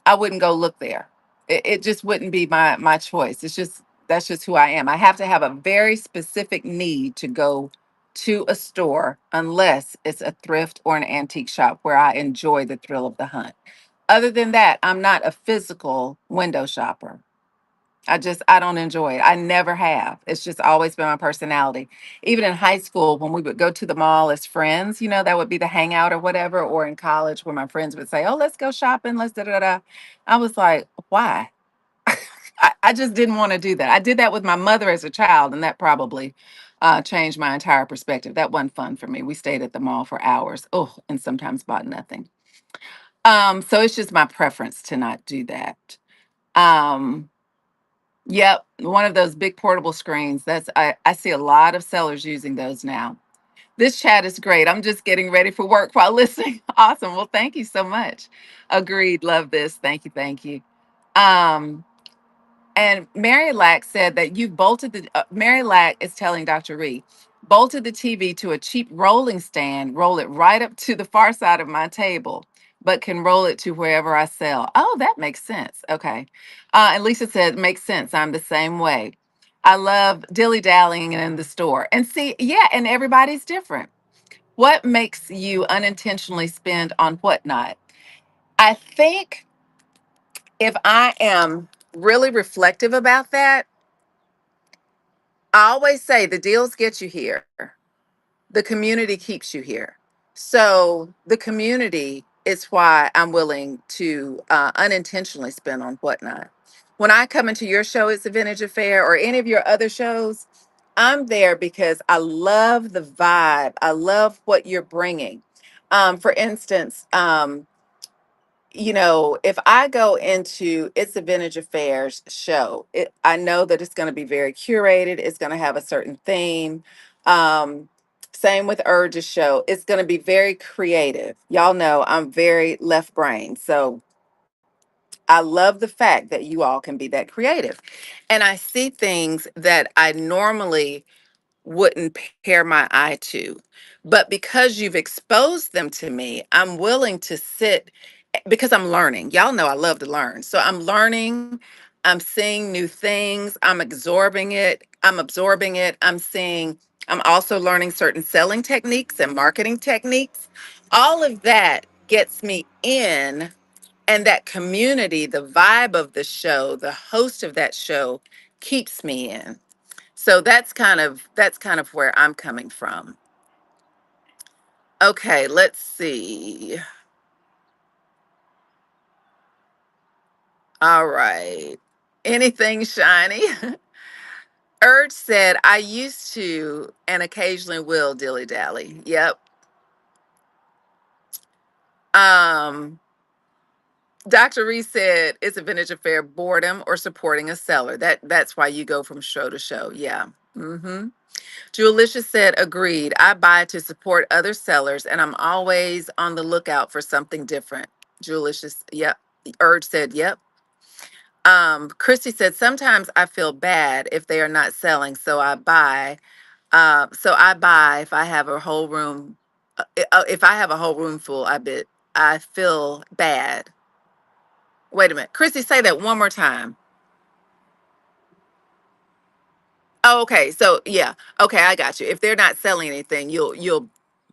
I wouldn't go look there. It just wouldn't be my choice. It's just that's just who I am. I have to have a very specific need to go to a store unless it's a thrift or an antique shop where I enjoy the thrill of the hunt. Other than that, I'm not a physical window shopper. I don't enjoy it. I never have. It's just always been my personality. Even in high school, when we would go to the mall as friends, that would be the hangout or whatever, or in college where my friends would say, oh, let's go shopping, let's da da da. I was like, why? I just didn't want to do that. I did that with my mother as a child, and that probably changed my entire perspective. That wasn't fun for me. We stayed at the mall for hours. Oh, and sometimes bought nothing. So it's just my preference to not do that. Um, Yep, one of those big portable screens. I see a lot of sellers using those now. This chat is great. I'm just getting ready for work while listening. Awesome. Well, thank you so much. Agreed. Love this. Thank you. Thank you. Um, and Mary Lack said that you bolted Mary Lack is telling Dr. Reed, bolted the TV to a cheap rolling stand, roll it right up to the far side of my table, but can roll it to wherever I sell. Oh, that makes sense. Okay. And Lisa said, makes sense. I'm the same way. I love dilly dallying in the store. And see, yeah, and everybody's different. What makes you unintentionally spend on whatnot? I think if I am really reflective about that, I always say the deals get you here. The community keeps you here. So the community is why I'm willing to unintentionally spend on whatnot. When I come into your show, It's a Vintage Affair, or any of your other shows, I'm there because I love the vibe. I love what you're bringing. For instance, if I go into It's a Vintage Affairs show, I know that it's going to be very curated. It's going to have a certain theme. Same with Urge's show. It's going to be very creative. Y'all know I'm very left brain. So I love the fact that you all can be that creative. And I see things that I normally wouldn't pair my eye to. But because you've exposed them to me, I'm willing to sit because I'm learning. Y'all know I love to learn. So I'm learning, I'm seeing new things, I'm absorbing it, I'm also learning certain selling techniques and marketing techniques. All of that gets me in, and that community, the vibe of the show, the host of that show keeps me in. So that's kind of where I'm coming from. Okay, let's see. All right. Anything shiny? Urge said, I used to and occasionally will dilly dally. Yep. Um, Dr. Reese said it's a vintage affair, boredom or supporting a seller. That's why you go from show to show. Yeah. Mm-hmm. Julicia said, agreed. I buy to support other sellers and I'm always on the lookout for something different. Julicia, yep. Urge said, yep. Christy said, sometimes I feel bad if they are not selling, so I buy. So I buy if I have a whole room. If I have a whole room full, I feel bad. Wait a minute, Christy, say that one more time. Oh, okay. So yeah, okay, I got you. If they're not selling anything, you'll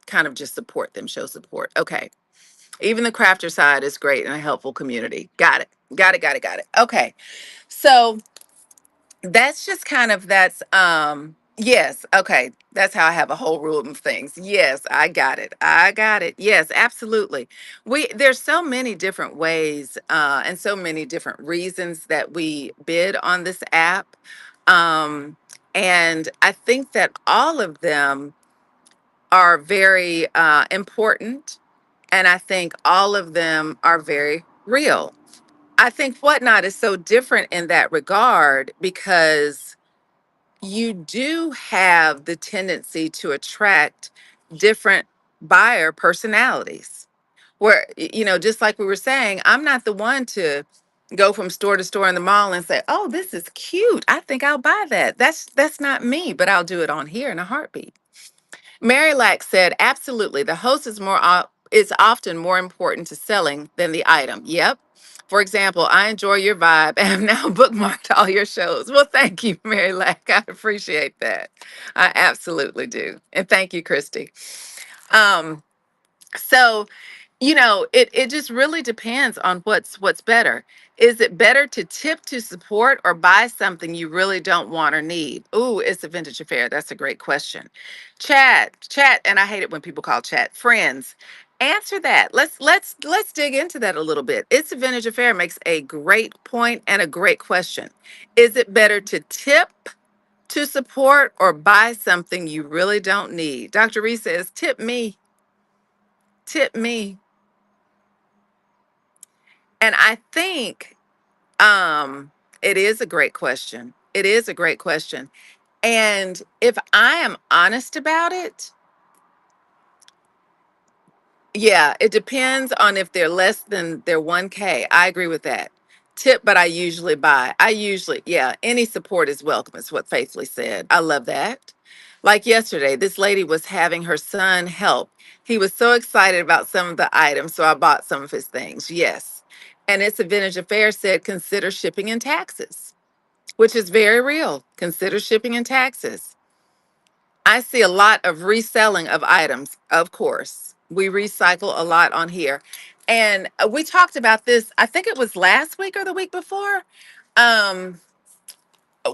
kind of just support them, show support. Okay. Even the crafter side is great and a helpful community. Got it. Got it. Got it. Got it. Okay. So that's just kind of yes, okay. That's how I have a whole room of things. Yes, I got it. I got it. Yes, absolutely. There's so many different ways and so many different reasons that we bid on this app. Um and I think that all of them are very important, and I think all of them are very real. I think Whatnot is so different in that regard because you do have the tendency to attract different buyer personalities. Where, just like we were saying, I'm not the one to go from store to store in the mall and say, "Oh, this is cute. I think I'll buy that." That's not me, but I'll do it on here in a heartbeat. Mary Lack said, absolutely. The host is often more important to selling than the item. Yep. For example, I enjoy your vibe and have now bookmarked all your shows. Well, thank you, Mary Lack. I appreciate that. I absolutely do. And thank you, Christy. Um, so, it just really depends on what's better. Is it better to tip to support or buy something you really don't want or need? Ooh, it's a vintage affair. That's a great question. Chat, and I hate it when people call chat friends. Answer that. Let's dig into that a little bit. It's a vintage affair makes a great point and a great question. Is it better to tip to support or buy something you really don't need? Dr. Reese says, tip me. And I think it is a great question. It is a great question. And if I am honest about it, yeah, it depends on if they're less than their 1K. I agree with that. Tip, but I usually buy. Yeah, any support is welcome, is what Faithfully said. I love that. Like yesterday, this lady was having her son help. He was so excited about some of the items, so I bought some of his things. Yes. And It's a Vintage Affair said, consider shipping and taxes, which is very real. Consider shipping and taxes. I see a lot of reselling of items, of course. We recycle a lot on here. And we talked about this, I think it was last week or the week before. Um,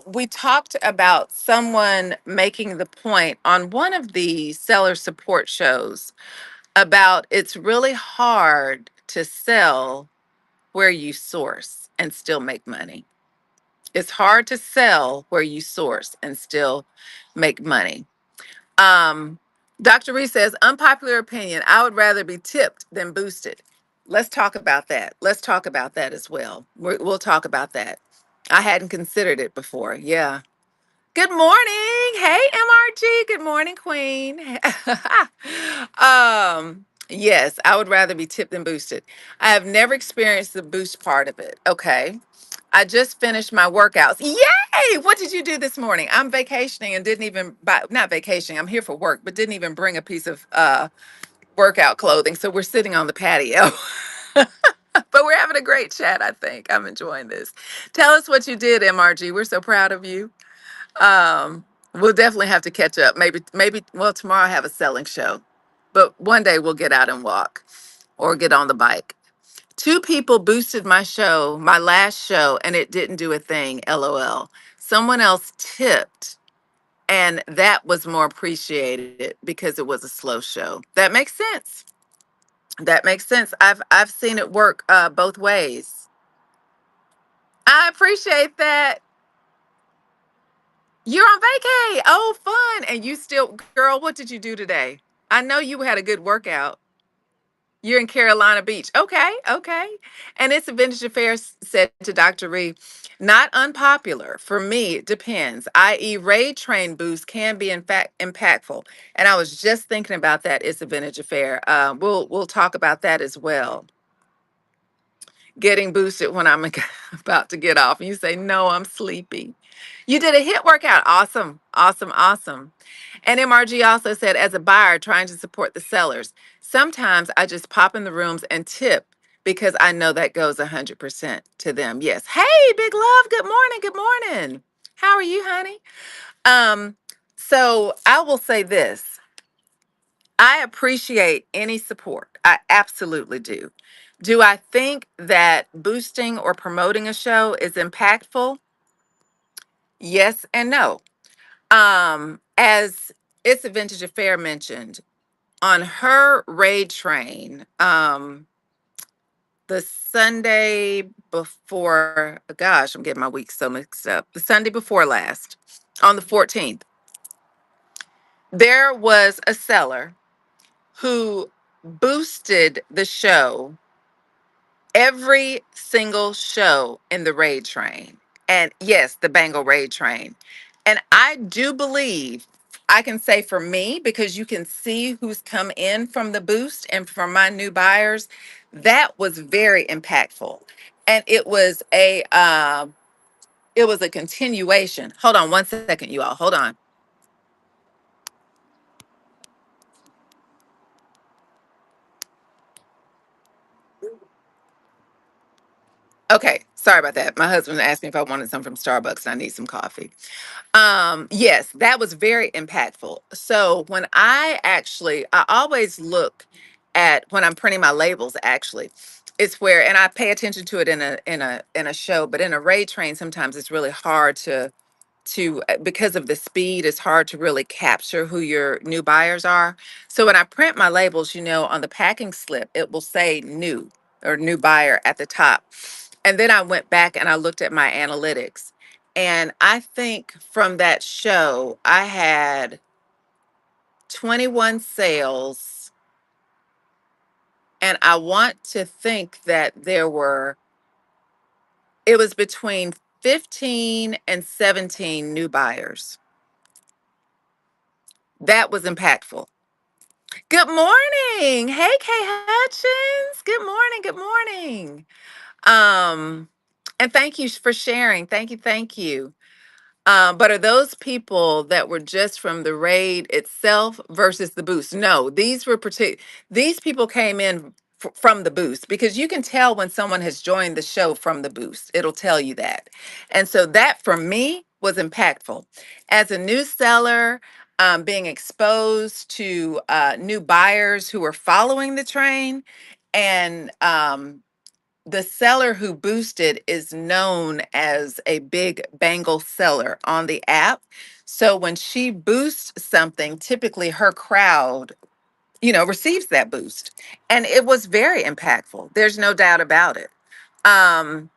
we talked about someone making the point on one of the seller support shows about it's really hard to sell where you source and still make money. It's hard to sell where you source and still make money. Um, Dr. Reese says, unpopular opinion, I would rather be tipped than boosted. Let's talk about that. Let's talk about that as well. We'll talk about that. I hadn't considered it before. Yeah. Good morning. Hey, MRG. Good morning, Queen. Yes, I would rather be tipped than boosted. I have never experienced the boost part of it. Okay. I just finished my workouts. Yay! What did you do this morning? I'm vacationing and didn't even buy, not vacationing, I'm here for work, but didn't even bring a piece of workout clothing. So we're sitting on the patio. But we're having a great chat, I think. I'm enjoying this. Tell us what you did, MRG. We're so proud of you. Um, we'll definitely have to catch up. Well, tomorrow I have a selling show, but one day we'll get out and walk or get on the bike. Two people boosted my last show, and it didn't do a thing. LOL. Someone else tipped, and that was more appreciated because it was a slow show. That makes sense. That makes sense. I've seen it work both ways. I appreciate that. You're on vacay. Oh, fun. And you still, girl, what did you do today? I know you had a good workout. You're in Carolina Beach. Okay, okay. And it's a vintage affair said to Dr. Reed, not unpopular. For me, it depends. I.e., raid train boosts can be in fact impactful. And I was just thinking about that. It's a vintage affair. We'll talk about that as well. Getting boosted when I'm about to get off. And you say, no, I'm sleepy. You did a hit workout. Awesome, awesome, awesome. And MRG also said, as a buyer trying to support the sellers, sometimes I just pop in the rooms and tip because I know that goes 100% to them. Yes. Hey, Big Love. Good morning. Good morning. How are you, honey? Um, so I will say this. I appreciate any support. I absolutely do. Do I think that boosting or promoting a show is impactful? Yes and no. As It's a Vintage Affair mentioned, on her raid train, the Sunday before, gosh, I'm getting my weeks so mixed up. The Sunday before last, on the 14th, there was a seller who boosted the show, every single show in the raid train. And yes, the Bengal raid train. And I do believe I can say for me, because you can see who's come in from the boost and from my new buyers, that was very impactful. And it was a continuation. Hold on one second, you all. Hold on. Okay, sorry about that. My husband asked me if I wanted some from Starbucks and I need some coffee. Yes, that was very impactful. So when I always look at when I'm printing my labels, actually, it's where, and I pay attention to it in a show, but in a raid train, sometimes it's really hard to because of the speed, it's hard to really capture who your new buyers are. So when I print my labels, on the packing slip, it will say new or new buyer at the top. And then I went back and I looked at my analytics. And I think from that show, I had 21 sales. And I want to think that it was between 15 and 17 new buyers. That was impactful. Good morning. Hey, Kay Hutchins. Good morning. Good morning. Um, and thank you for sharing. Thank you. Thank you. But are those people that were just from the raid itself versus the boost? No, these people came in from the boost, because you can tell when someone has joined the show from the boost. It'll tell you that. And so that for me was impactful. As a new seller, being exposed to new buyers who were following the train, and the seller who boosted is known as a big Bengal seller on the app. So when she boosts something, typically her crowd, receives that boost. And it was very impactful. There's no doubt about it. Um,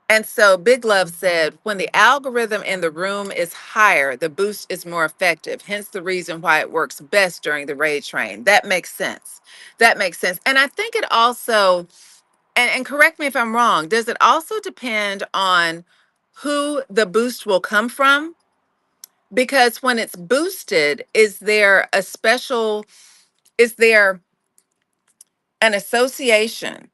and so Big Love said, when the algorithm in the room is higher, the boost is more effective. Hence the reason why it works best during the raid train. That makes sense. That makes sense. And I think it also, and correct me if I'm wrong, does it also depend on who the boost will come from? Because when it's boosted, is there an association,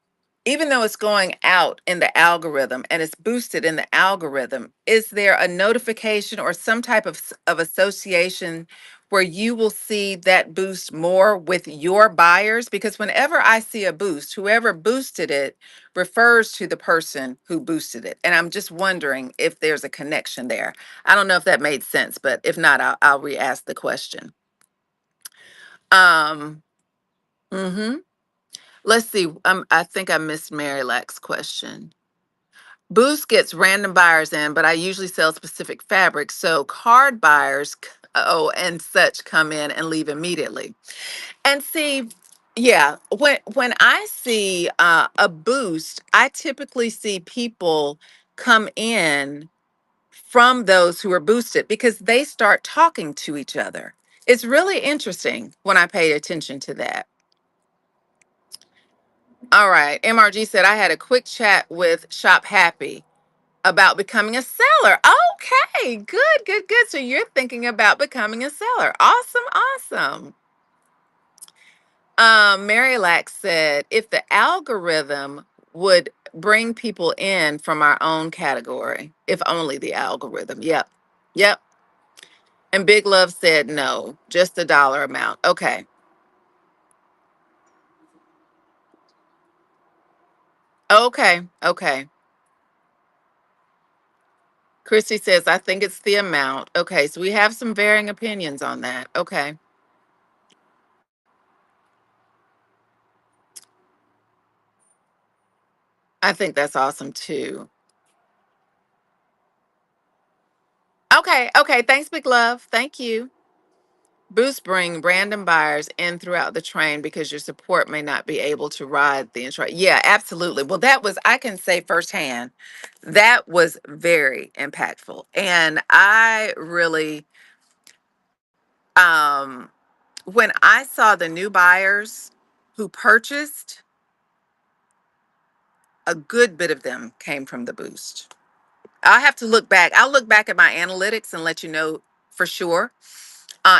even though it's going out in the algorithm and it's boosted in the algorithm, is there a notification or some type of association where you will see that boost more with your buyers? Because whenever I see a boost, whoever boosted it refers to the person who boosted it. And I'm just wondering if there's a connection there. I don't know if that made sense, but if not, I'll re-ask the question. Um, mhm. Let's see. I think I missed Mary Lack's question. Boost gets random buyers in, but I usually sell specific fabrics. So card buyers, and such come in and leave immediately. And see, yeah, when I see a boost, I typically see people come in from those who are boosted because they start talking to each other. It's really interesting when I pay attention to that. All right. MRG said I had a quick chat with Shop Happy about becoming a seller. Okay, good, good, good. So you're thinking about becoming a seller. Awesome, awesome. Mary Lack said if the algorithm would bring people in from our own category, if only the algorithm. Yep, yep. And Big Love said no, just the dollar amount. Okay, okay, okay. Christy says I think it's the amount. Okay, so we have some varying opinions on that. Okay. I think that's awesome too. Okay, okay. Thanks, Big Love. Thank you. Boost bring random buyers in throughout the train because your support may not be able to ride the intro. Yeah, absolutely. Well, that was, I can say firsthand, that was very impactful. And I really, um, when I saw the new buyers who purchased, a good bit of them came from the boost. I'll have to look back. I'll look back at my analytics and let you know for sure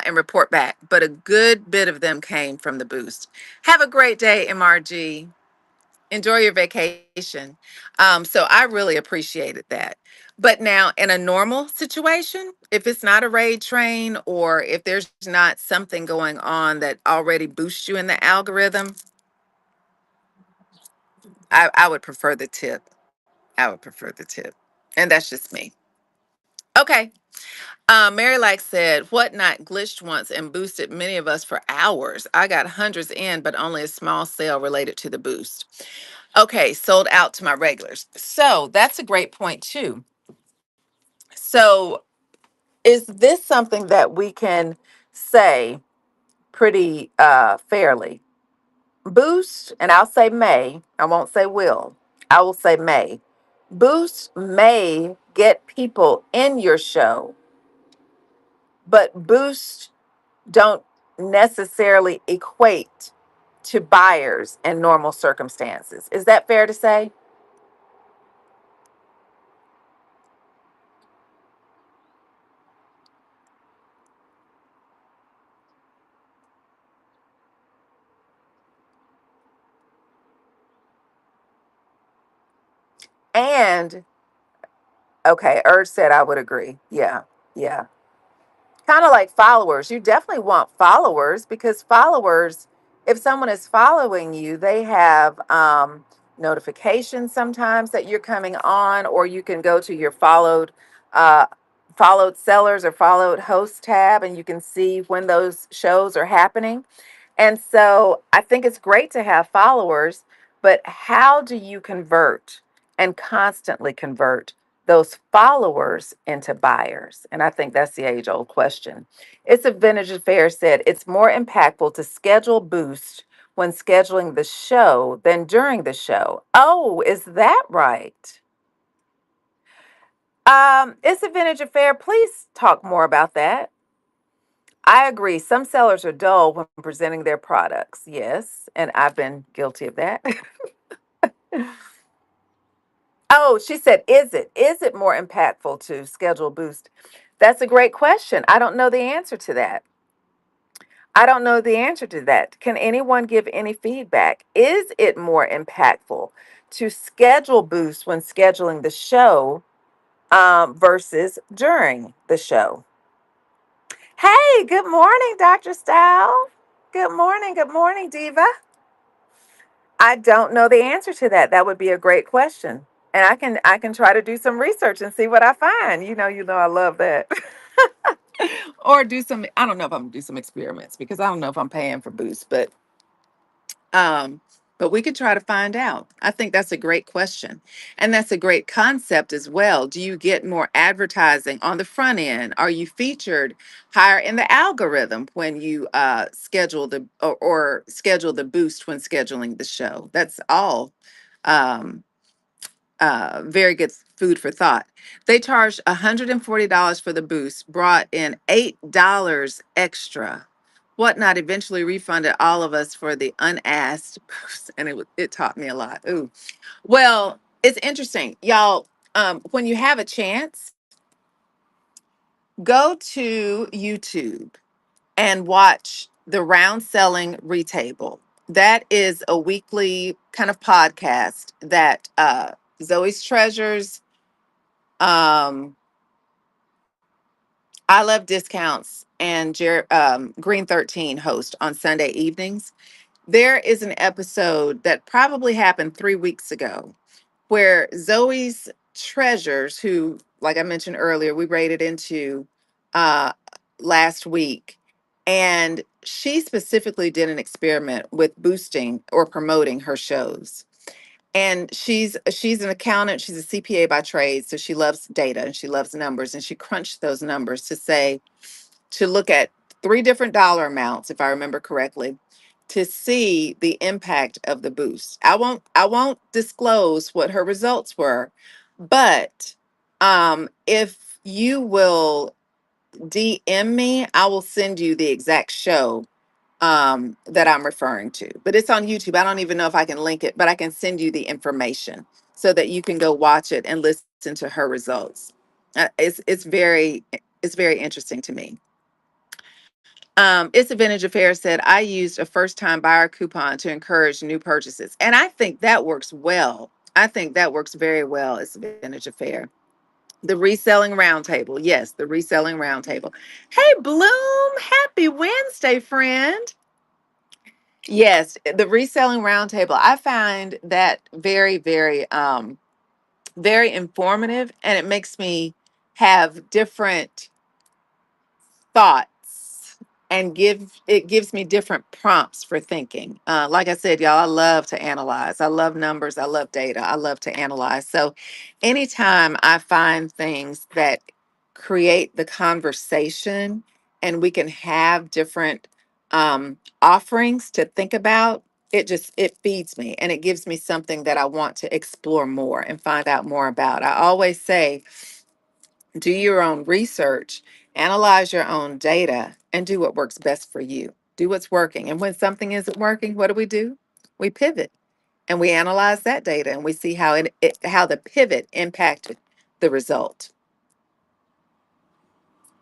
and report back. But a good bit of them came from the boost. Have a great day, MRG. Enjoy your vacation. So I really appreciated that. But now, in a normal situation, if it's not a raid train or if there's not something going on that already boosts you in the algorithm, I would prefer the tip. I would prefer the tip. And that's just me. Okay. Mary like said, WhatNot glitched once and boosted many of us for hours. I got hundreds in, but only a small sale related to the boost. Okay, sold out to my regulars. So that's a great point too. So is this something that we can say pretty fairly? Boost, and I'll say may, I won't say will. I will say may. Boost may get people in your show, but boost don't necessarily equate to buyers in normal circumstances. Is that fair to say? And okay, Urge said I would agree. Yeah, yeah. Kind of like followers. You definitely want followers because followers, if someone is following you, they have notifications sometimes that you're coming on, or you can go to your uh, followed sellers or followed hosts tab, and you can see when those shows are happening. And so I think it's great to have followers, but how do you convert and constantly convert those followers into buyers? And I think that's the age old question. It's a Vintage Affair said it's more impactful to schedule boost when scheduling the show than during the show. Oh, is that right? It's a Vintage Affair. Please talk more about that. I agree. Some sellers are dull when presenting their products. Yes, and I've been guilty of that. Oh, she said, is it more impactful to schedule boost? That's a great question. I don't know the answer to that. I don't know the answer to that. Can anyone give any feedback? Is it more impactful to schedule boost when scheduling the show versus during the show? Hey, good morning, Dr. Style. Good morning, Diva. I don't know the answer to that. That would be a great question. And I can try to do some research and see what I find. You know I love that. Or do some, I don't know if I'm gonna do some experiments because I don't know if I'm paying for boost, um but we could try to find out. I think that's a great question. And that's a great concept as well. Do you get more advertising on the front end? Are you featured higher in the algorithm when you schedule or schedule the boost when scheduling the show? That's all um very good food for thought. They charged $140 for the boost, brought in $8 extra. WhatNot eventually refunded all of us for the unasked post, and it taught me a lot. Ooh, well, it's interesting, y'all. When you have a chance, go to YouTube and watch the Round Selling Retable. That is a weekly kind of podcast that Zoe's Treasures, um, I Love Discounts, and Green 13 host on Sunday evenings. There is an episode that probably happened 3 weeks ago where Zoe's Treasures, who, like I mentioned earlier, we rated into uh, last week, and she specifically did an experiment with boosting or promoting her shows. And she's an accountant, she's a CPA by trade, so she loves data and she loves numbers, and she crunched those numbers to look at three different dollar amounts, if I remember correctly, to see the impact of the boost. I won't disclose what her results were, but if you will DM me, I will send you the exact show that I'm referring to. But it's on YouTube. I don't even know if I can link it, but I can send you the information so that you can go watch it and listen to her results. It's very interesting to me. It's a Vintage Affair said, I used a first time buyer coupon to encourage new purchases. And I think that works well. I think that works very well. It's a Vintage Affair. The reselling roundtable. Yes, the reselling roundtable. Hey, Bloom. Happy Wednesday, friend. Yes, the reselling roundtable. I find that very informative, and it makes me have different thoughts and gives me different prompts for thinking. Like I said, y'all, I love to analyze. I love numbers. I love data. I love to analyze. So anytime I find things that create the conversation and we can have different offerings to think about, it feeds me and it gives me something that I want to explore more and find out more about. I always say, do your own research, analyze your own data, and do what works best for you. Do what's working. And when something isn't working, what do? We pivot and we analyze that data and we see how the pivot impacted the result.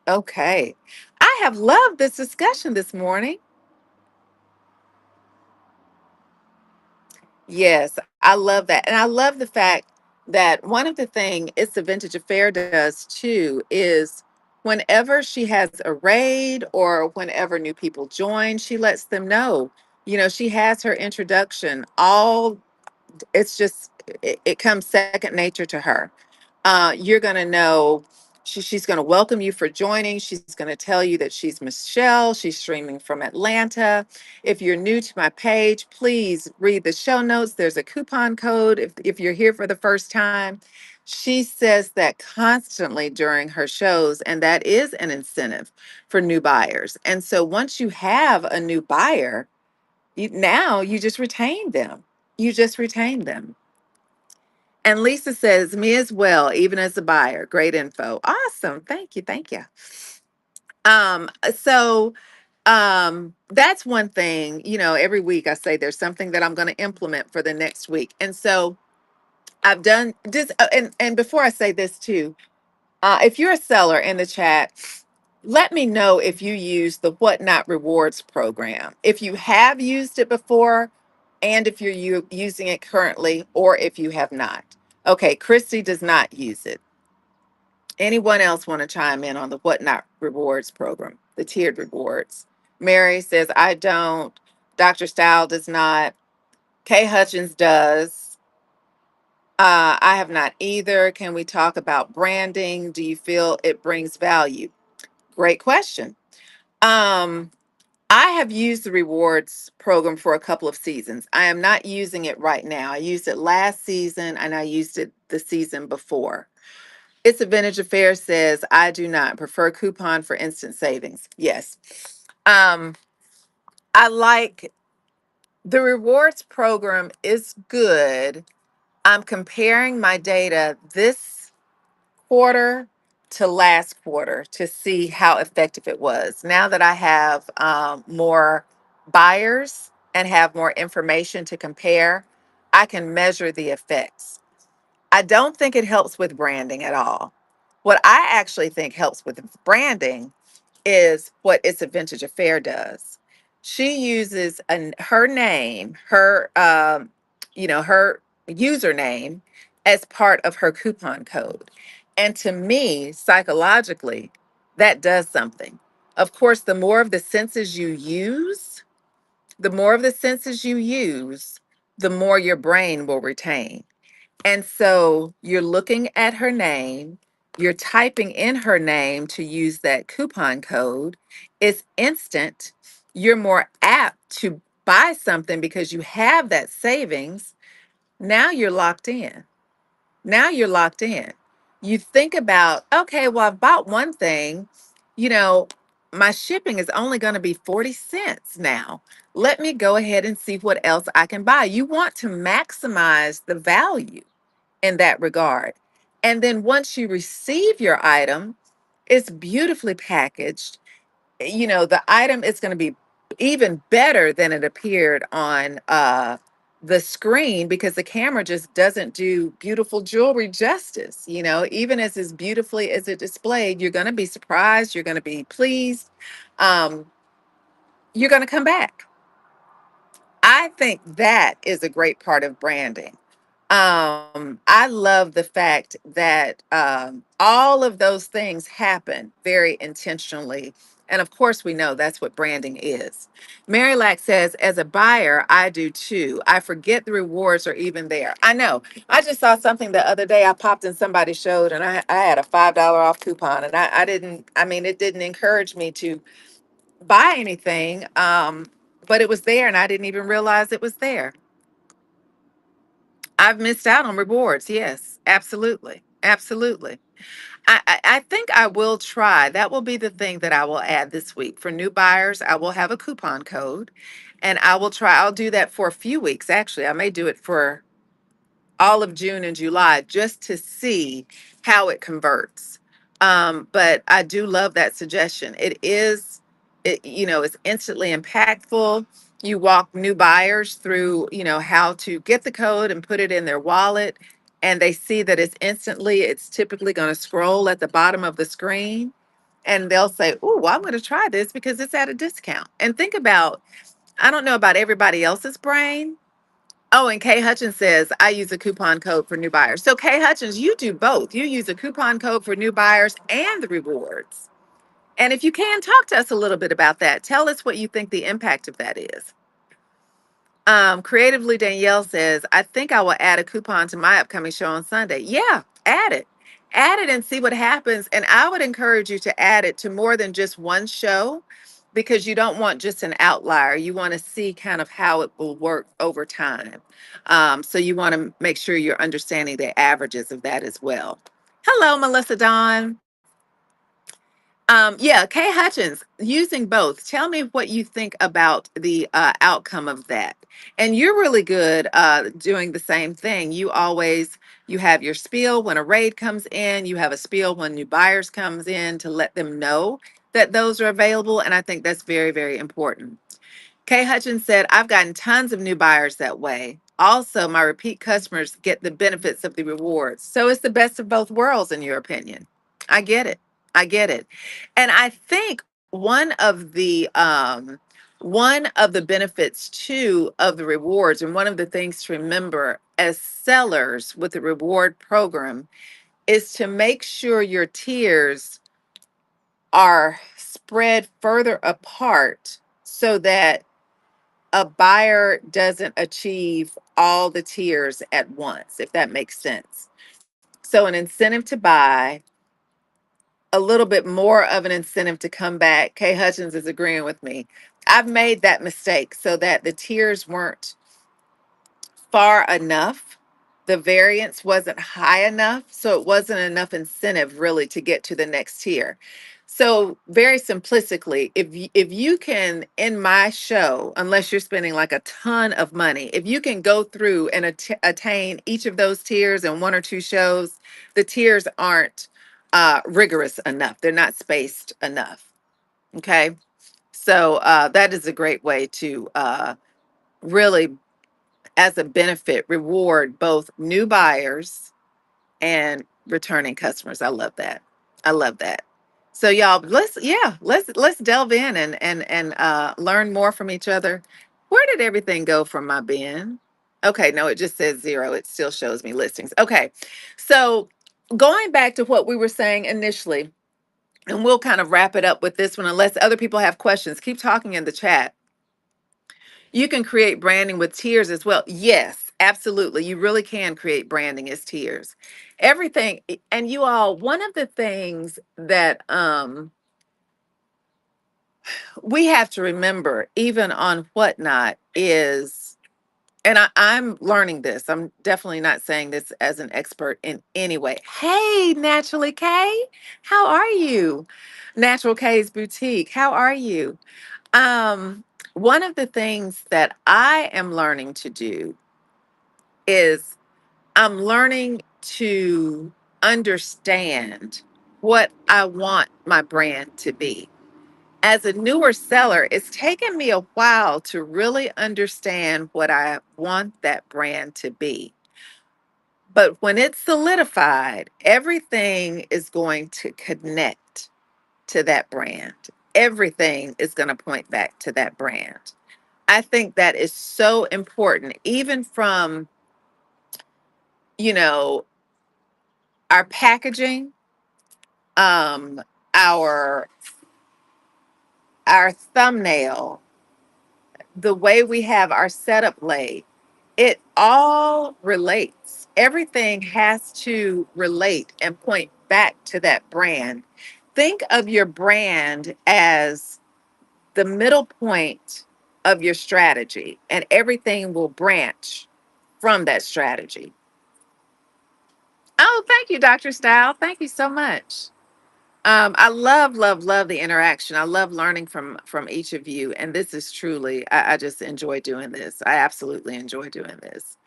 Okay. I have loved this discussion this morning. Yes, I love that. And I love the fact that one of the things It's a Vintage Affair does too is whenever she has a raid or whenever new people join, she lets them know. She has her introduction all it comes second nature to her. You're going to know she's going to welcome you for joining. She's going to tell you that she's Michelle. She's streaming from Atlanta. If you're new to my page, please read the show notes. There's a coupon code if you're here for the first time. She says that constantly during her shows, and that is an incentive for new buyers. And so once you have a new buyer, now you just retain them. You just retain them. And Lisa says, me as well, even as a buyer. Great info. Awesome. Thank you. Thank you. So that's one thing, every week I say there's something that I'm going to implement for the next week. And so I've done this. And before I say this too, if you're a seller in the chat, let me know if you use the WhatNot Rewards program. If you have used it before, and if you're using it currently, or if you have not. Okay, Christy does not use it. Anyone else want to chime in on the WhatNot Rewards program, the tiered rewards? Mary says, I don't. Dr. Style does not. Kay Hutchins does. I have not either. Can we talk about branding? Do you feel it brings value? Great question. Um, I have used the rewards program for a couple of seasons. I am not using it right now. I used it last season and I used it the season before. It's a Vintage Affair says, I do not prefer coupon for instant savings. Yes. Um, I like the rewards program is good. I'm comparing my data this quarter to last quarter to see how effective it was. Now that I have more buyers and have more information to compare, I can measure the effects. I don't think it helps with branding at all. What I actually think helps with branding is what It's a Vintage Affair does. She uses her name, her username as part of her coupon code. And to me, psychologically, that does something. Of course, the more of the senses you use, the more your brain will retain. And so you're looking at her name, you're typing in her name to use that coupon code. It's instant. You're more apt to buy something because you have that savings. Now you're locked in. Now you're locked in. You think about, okay, well, I've bought one thing, you know, my shipping is only going to be 40 cents now. Let me go ahead and see what else I can buy. You want to maximize the value in that regard. And then once you receive your item, it's beautifully packaged. The item is going to be even better than it appeared on the screen because the camera just doesn't do beautiful jewelry justice. Even as beautifully as it displayed, you're going to be surprised, you're going to be pleased, um, you're going to come back. I think that is a great part of branding. I love the fact that all of those things happen very intentionally. And of course, we know that's what branding is. Mary Lack says, as a buyer, I do too. I forget the rewards are even there. I know. I just saw something the other day. I popped in somebody's showed and I had a $5 off coupon. And I didn't, I mean, it didn't encourage me to buy anything. But it was there and I didn't even realize it was there. I've missed out on rewards. Yes, absolutely. Absolutely. I think I will try. That will be the thing that I will add this week. For new buyers, I will have a coupon code and I'll do that for a few weeks. Actually, I may do it for all of June and July just to see how it converts. But I do love that suggestion. It's instantly impactful. You walk new buyers through, how to get the code and put it in their wallet, and they see that it's typically going to scroll at the bottom of the screen, and they'll say, "Oh, well, I'm going to try this because it's at a discount." And think about, I don't know about everybody else's brain. Oh, and Kay Hutchins says, I use a coupon code for new buyers. So, Kay Hutchins, you do both. You use a coupon code for new buyers and the rewards. And if you can, talk to us a little bit about that. Tell us what you think the impact of that is. Creatively Danielle says, I think I will add a coupon to my upcoming show on Sunday. Yeah, add it. Add it and see what happens. And I would encourage you to add it to more than just one show because you don't want just an outlier. You want to see kind of how it will work over time. So you want to make sure you're understanding the averages of that as well. Hello, Melissa Dawn. Yeah, Kay Hutchins, using both. Tell me what you think about the outcome of that. And you're really good doing the same thing. You have your spiel when a raid comes in. You have a spiel when new buyers comes in to let them know that those are available. And I think that's very, very important. Kay Hutchins said, I've gotten tons of new buyers that way. Also, my repeat customers get the benefits of the rewards. So it's the best of both worlds, in your opinion. I get it. I get it. And I think one of the benefits too of the rewards, and one of the things to remember as sellers with the reward program, is to make sure your tiers are spread further apart so that a buyer doesn't achieve all the tiers at once, if that makes sense. So, an incentive to buy, a little bit more of an incentive to come back. Kay Hutchins is agreeing with me. I've made that mistake so that the tiers weren't far enough. The variance wasn't high enough, so it wasn't enough incentive really to get to the next tier. So very simplistically, if you can, in my show, unless you're spending like a ton of money, if you can go through and attain each of those tiers in one or two shows, the tiers aren't rigorous enough. They're not spaced enough. Okay. So that is a great way to really, as a benefit, reward both new buyers and returning customers. I love that. I love that. So y'all, let's delve in and learn more from each other. Where did everything go from my bin? Okay, no, it just says 0. It still shows me listings. Okay. So going back to what we were saying initially, and we'll kind of wrap it up with this one unless other people have questions. Keep talking in the chat. You can create branding with tiers as well. Yes, absolutely. You really can create branding as tiers. Everything, and you all, one of the things that we have to remember, even on WhatNot, is, and I'm learning this. I'm definitely not saying this as an expert in any way. Hey, Naturally K, how are you? Natural K's Boutique, how are you? One of the things that I am learning to do is I'm learning to understand what I want my brand to be. As a newer seller, it's taken me a while to really understand what I want that brand to be. But when it's solidified, everything is going to connect to that brand. Everything is going to point back to that brand. I think that is so important, even from, you know, our packaging, um, our our thumbnail, the way we have our setup laid, it all relates. Everything has to relate and point back to that brand. Think of your brand as the middle point of your strategy, and everything will branch from that strategy. Oh, thank you, Dr. Style. Thank you so much. I love, love, love the interaction. I love learning from each of you, and this is truly, I just enjoy doing this. I absolutely enjoy doing this.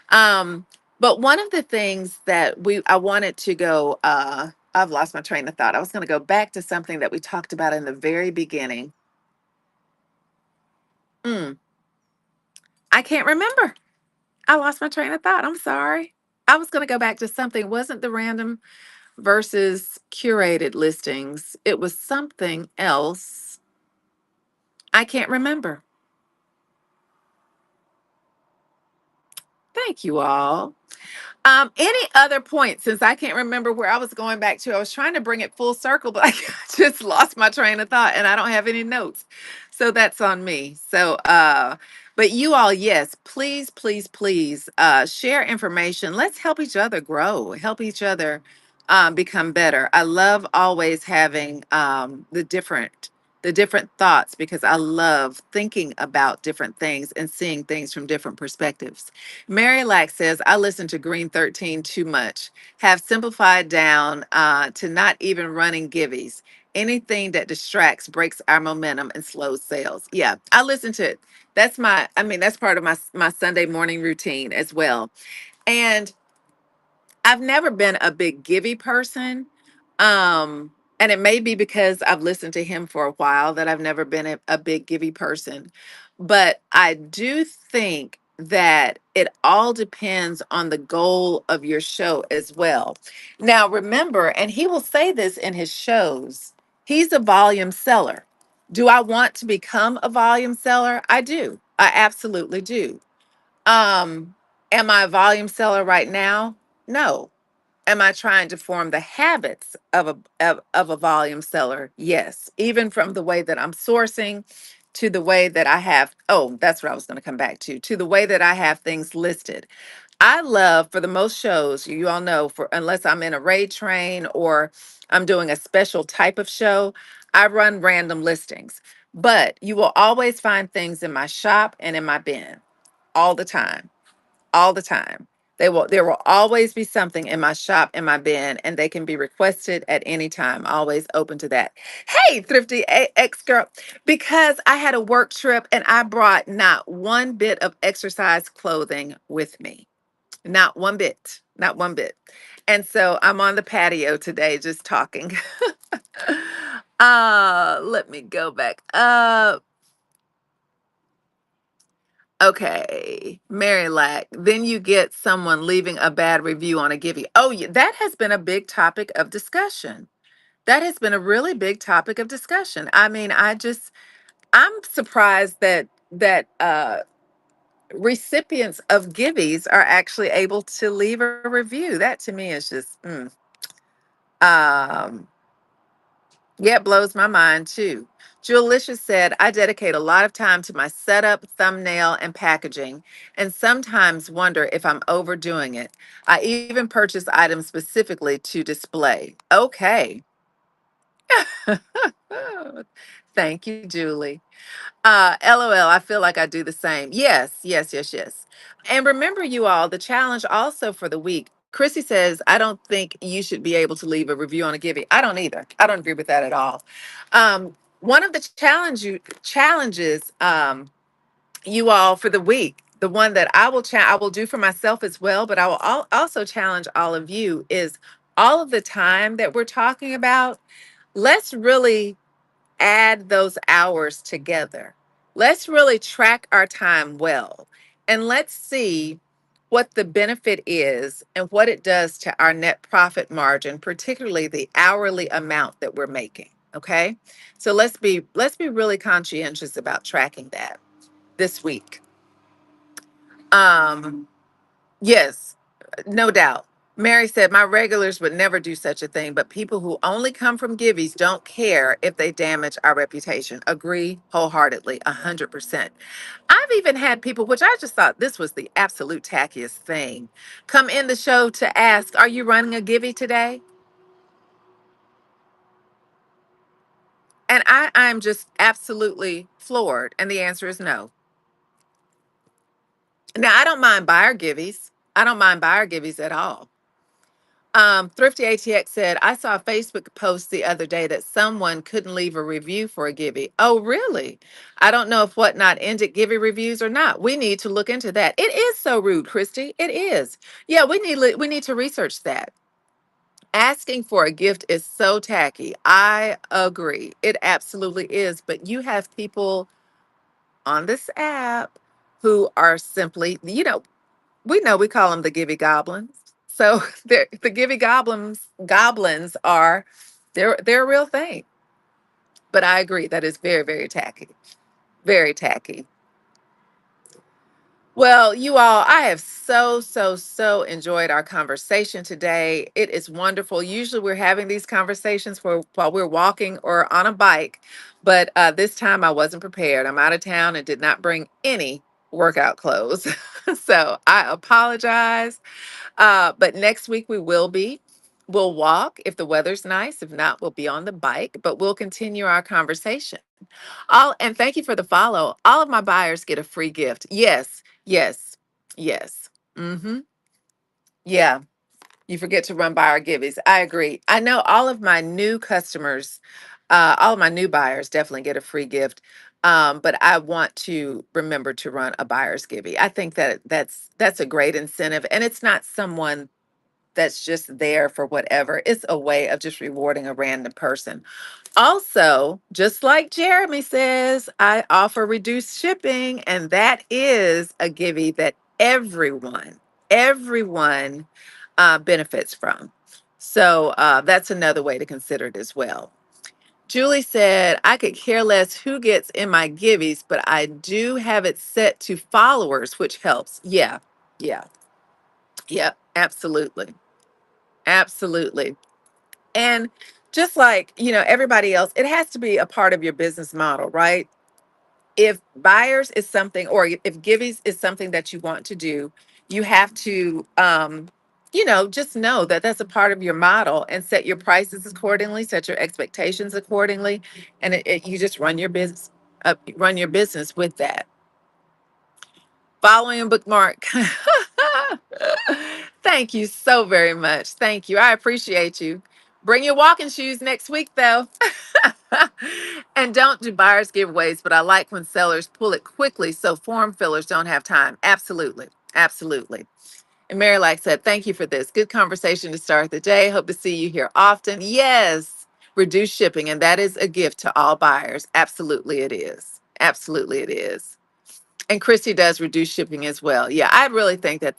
Um, but one of the things that I wanted to go, I've lost my train of thought. I was going to go back to something that we talked about in the very beginning. Mm, I can't remember. I lost my train of thought. I'm sorry. I was going to go back to something. It wasn't the random versus curated listings. It was something else. I can't remember. Thank you all. Any other points, since I can't remember where I was going back to? I was trying to bring it full circle, but I just lost my train of thought and I don't have any notes. So that's on me. So, but you all, yes, please, please, please share information. Let's help each other grow, help each other become better. I love always having the different thoughts because I love thinking about different things and seeing things from different perspectives. Mary Lack says, I listen to Green 13 too much. Have simplified down to not even running givvies. Anything that distracts breaks our momentum and slows sales. Yeah, I listen to it. That's part of my Sunday morning routine as well. And I've never been a big Givey person. And it may be because I've listened to him for a while that I've never been a big Givey person. But I do think that it all depends on the goal of your show as well. Now, remember, and he will say this in his shows, he's a volume seller. Do I want to become a volume seller? I do. I absolutely do. Am I a volume seller right now? No. Am I trying to form the habits of a volume seller? Yes. Even from the way that I'm sourcing to the way that I have, oh, that's what I was going to come back to the way that I have things listed. I love for the most shows, you all know, for unless I'm in a raid train or I'm doing a special type of show, I run random listings. But you will always find things in my shop and in my bin all the time, all the time. There will always be something in my shop, in my bin, and they can be requested at any time. Always open to that. Hey, Thrifty X girl, because I had a work trip and I brought not one bit of exercise clothing with me. Not one bit. Not one bit. And so I'm on the patio today just talking. Let me go back up. Okay, Mary Lack. Then you get someone leaving a bad review on a Givey. Oh, yeah, that has been a big topic of discussion. That has been a really big topic of discussion. I mean, I'm surprised that recipients of Giveys are actually able to leave a review. That to me is just um yeah, it blows my mind too. Julicia said, I dedicate a lot of time to my setup, thumbnail, and packaging, and sometimes wonder if I'm overdoing it. I even purchase items specifically to display. Okay. Thank you, Julie. LOL, I feel like I do the same. Yes, yes, yes, yes. And remember, you all, the challenge also for the week. Chrissy says, I don't think you should be able to leave a review on a Giving. I don't either. I don't agree with that at all. One of the challenges, you all for the week, the one that I will do for myself as well, but I will also challenge all of you is all of the time that we're talking about. Let's really add those hours together. Let's really track our time well and let's see what the benefit is and what it does to our net profit margin, particularly the hourly amount that we're making. Okay? So let's be really conscientious about tracking that this week. Um Yes, no doubt. Mary said, my regulars would never do such a thing, but people who only come from Givey's don't care if they damage our reputation. Agree wholeheartedly, 100%. I've even had people, which I just thought this was the absolute tackiest thing, come in the show to ask, are you running a Givey today? And I'm just absolutely floored. And the answer is no. Now, I don't mind buyer Givey's. I don't mind buyer Givey's at all. Thrifty ATX said, I saw a Facebook post the other day that someone couldn't leave a review for a Givey. Oh, really? I don't know if WhatNot ended Givey reviews or not. We need to look into that. It is so rude, Christy. It is. Yeah, we need to research that. Asking for a gift is so tacky. I agree. It absolutely is. But you have people on this app who are simply, we know we call them the Givey Goblins. So the Givey Goblins are they're a real thing. But I agree that is very, very tacky. Very tacky. Well, you all, I have so enjoyed our conversation today. It is wonderful. Usually we're having these conversations while we're walking or on a bike, but this time I wasn't prepared. I'm out of town and did not bring any workout clothes. So I apologize. But next week we will be. We'll walk if the weather's nice. If not, we'll be on the bike, but we'll continue our conversation. All and thank you for the follow. All of my buyers get a free gift. Yes, yes, yes. Mm-hmm. Yeah. You forget to run buyer giveaways. I agree. I know all of my new customers, all of my new buyers definitely get a free gift. But I want to remember to run a buyer's giveaway. I think that that's a great incentive, and it's not someone that's just there for whatever. It's a way of just rewarding a random person. Also, just like Jeremy says, I offer reduced shipping, and that is a givey that everyone benefits from. So that's another way to consider it as well. Julie said, I could care less who gets in my givvies, but I do have it set to followers, which helps. Yeah, yeah, yeah, absolutely. Absolutely. And just like, everybody else, it has to be a part of your business model, right? If buyers is something, or if givings is something that you want to do, you have to, just know that that's a part of your model and set your prices accordingly, set your expectations accordingly, and you just run your business with that. Following a bookmark. Thank you so very much. Thank you. I appreciate you. Bring your walking shoes next week, though. And don't do buyers giveaways, but I like when sellers pull it quickly so form fillers don't have time. Absolutely. Absolutely. And Mary like said, thank you for this. Good conversation to start the day. Hope to see you here often. Yes, reduce shipping. And that is a gift to all buyers. Absolutely it is. Absolutely it is. And Christy does reduce shipping as well. Yeah, I really think that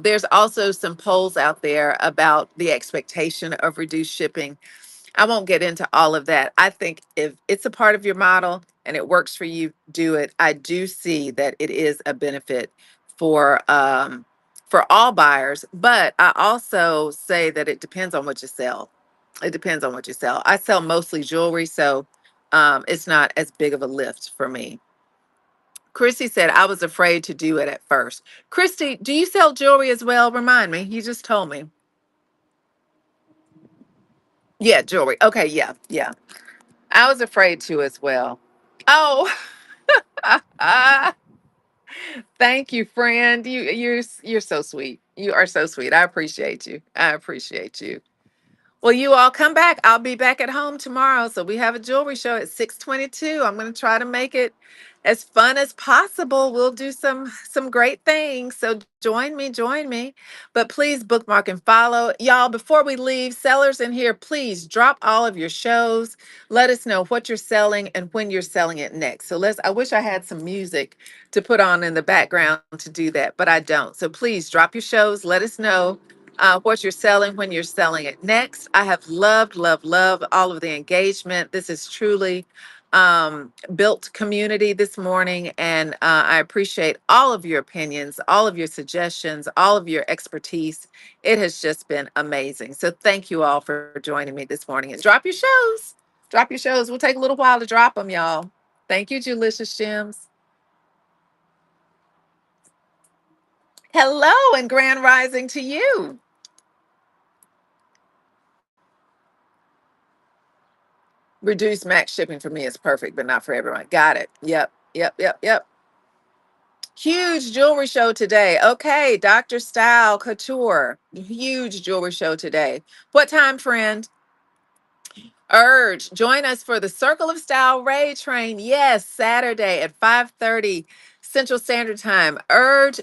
there's also some polls out there about the expectation of reduced shipping. I won't get into all of that. I think if it's a part of your model and it works for you, do it. I do see that it is a benefit for um, for all buyers, but I also say that it depends on what you sell. It depends on what you sell. I sell mostly jewelry, so it's not as big of a lift for me. Christy said I was afraid to do it at first. Christy, do you sell jewelry as well? Remind me. You just told me. Yeah, jewelry. Okay, yeah, yeah. I was afraid to as well. Oh, thank you, friend. You're so sweet. You are so sweet. I appreciate you. I appreciate you. Well, you all come back. I'll be back at home tomorrow. So we have a jewelry show at 6:22. I'm going to try to make it as fun as possible. We'll do some great things. So join me, join me. But please bookmark and follow. Y'all, before we leave, sellers in here, please drop all of your shows. Let us know what you're selling and when you're selling it next. So I wish I had some music to put on in the background to do that, but I don't. So please drop your shows. Let us know what you're selling when you're selling it next. I have loved, loved, loved all of the engagement. This is truly built community this morning, and I appreciate all of your opinions, all of your suggestions, all of your expertise. It has just been amazing. So thank you all for joining me this morning. And drop your shows. Drop your shows. We'll take a little while to drop them, y'all. Thank you, Julicious Gems. Hello and grand rising to you. Reduced max shipping for me is perfect, but not for everyone. Got it. Yep. Yep. Yep. Yep. Huge jewelry show today. Okay. Dr. Style Couture. Huge jewelry show today. What time, friend? Urge, join us for the Circle of Style Ray Train. Yes, Saturday at 5:30 Central Standard Time. Urge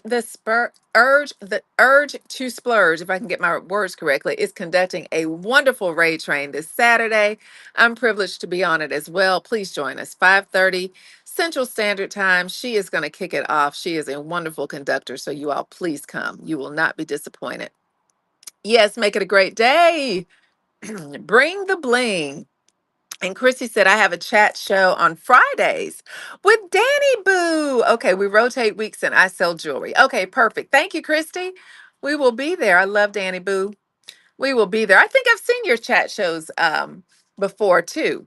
to splurge, if I can get my words correctly, is conducting a wonderful Ray Train this Saturday. I'm privileged to be on it as well. Please join us 5:30 Central Standard Time. She is going to kick it off. She is a wonderful conductor, so you all please come. You will not be disappointed. Yes, make it a great day. Bring the bling. And Chrissy said, I have a chat show on Fridays with Danny Boo. Okay, we rotate weeks and I sell jewelry. Okay, perfect. Thank you, Christy. We will be there. I love Danny Boo. We will be there. I think I've seen your chat shows before too.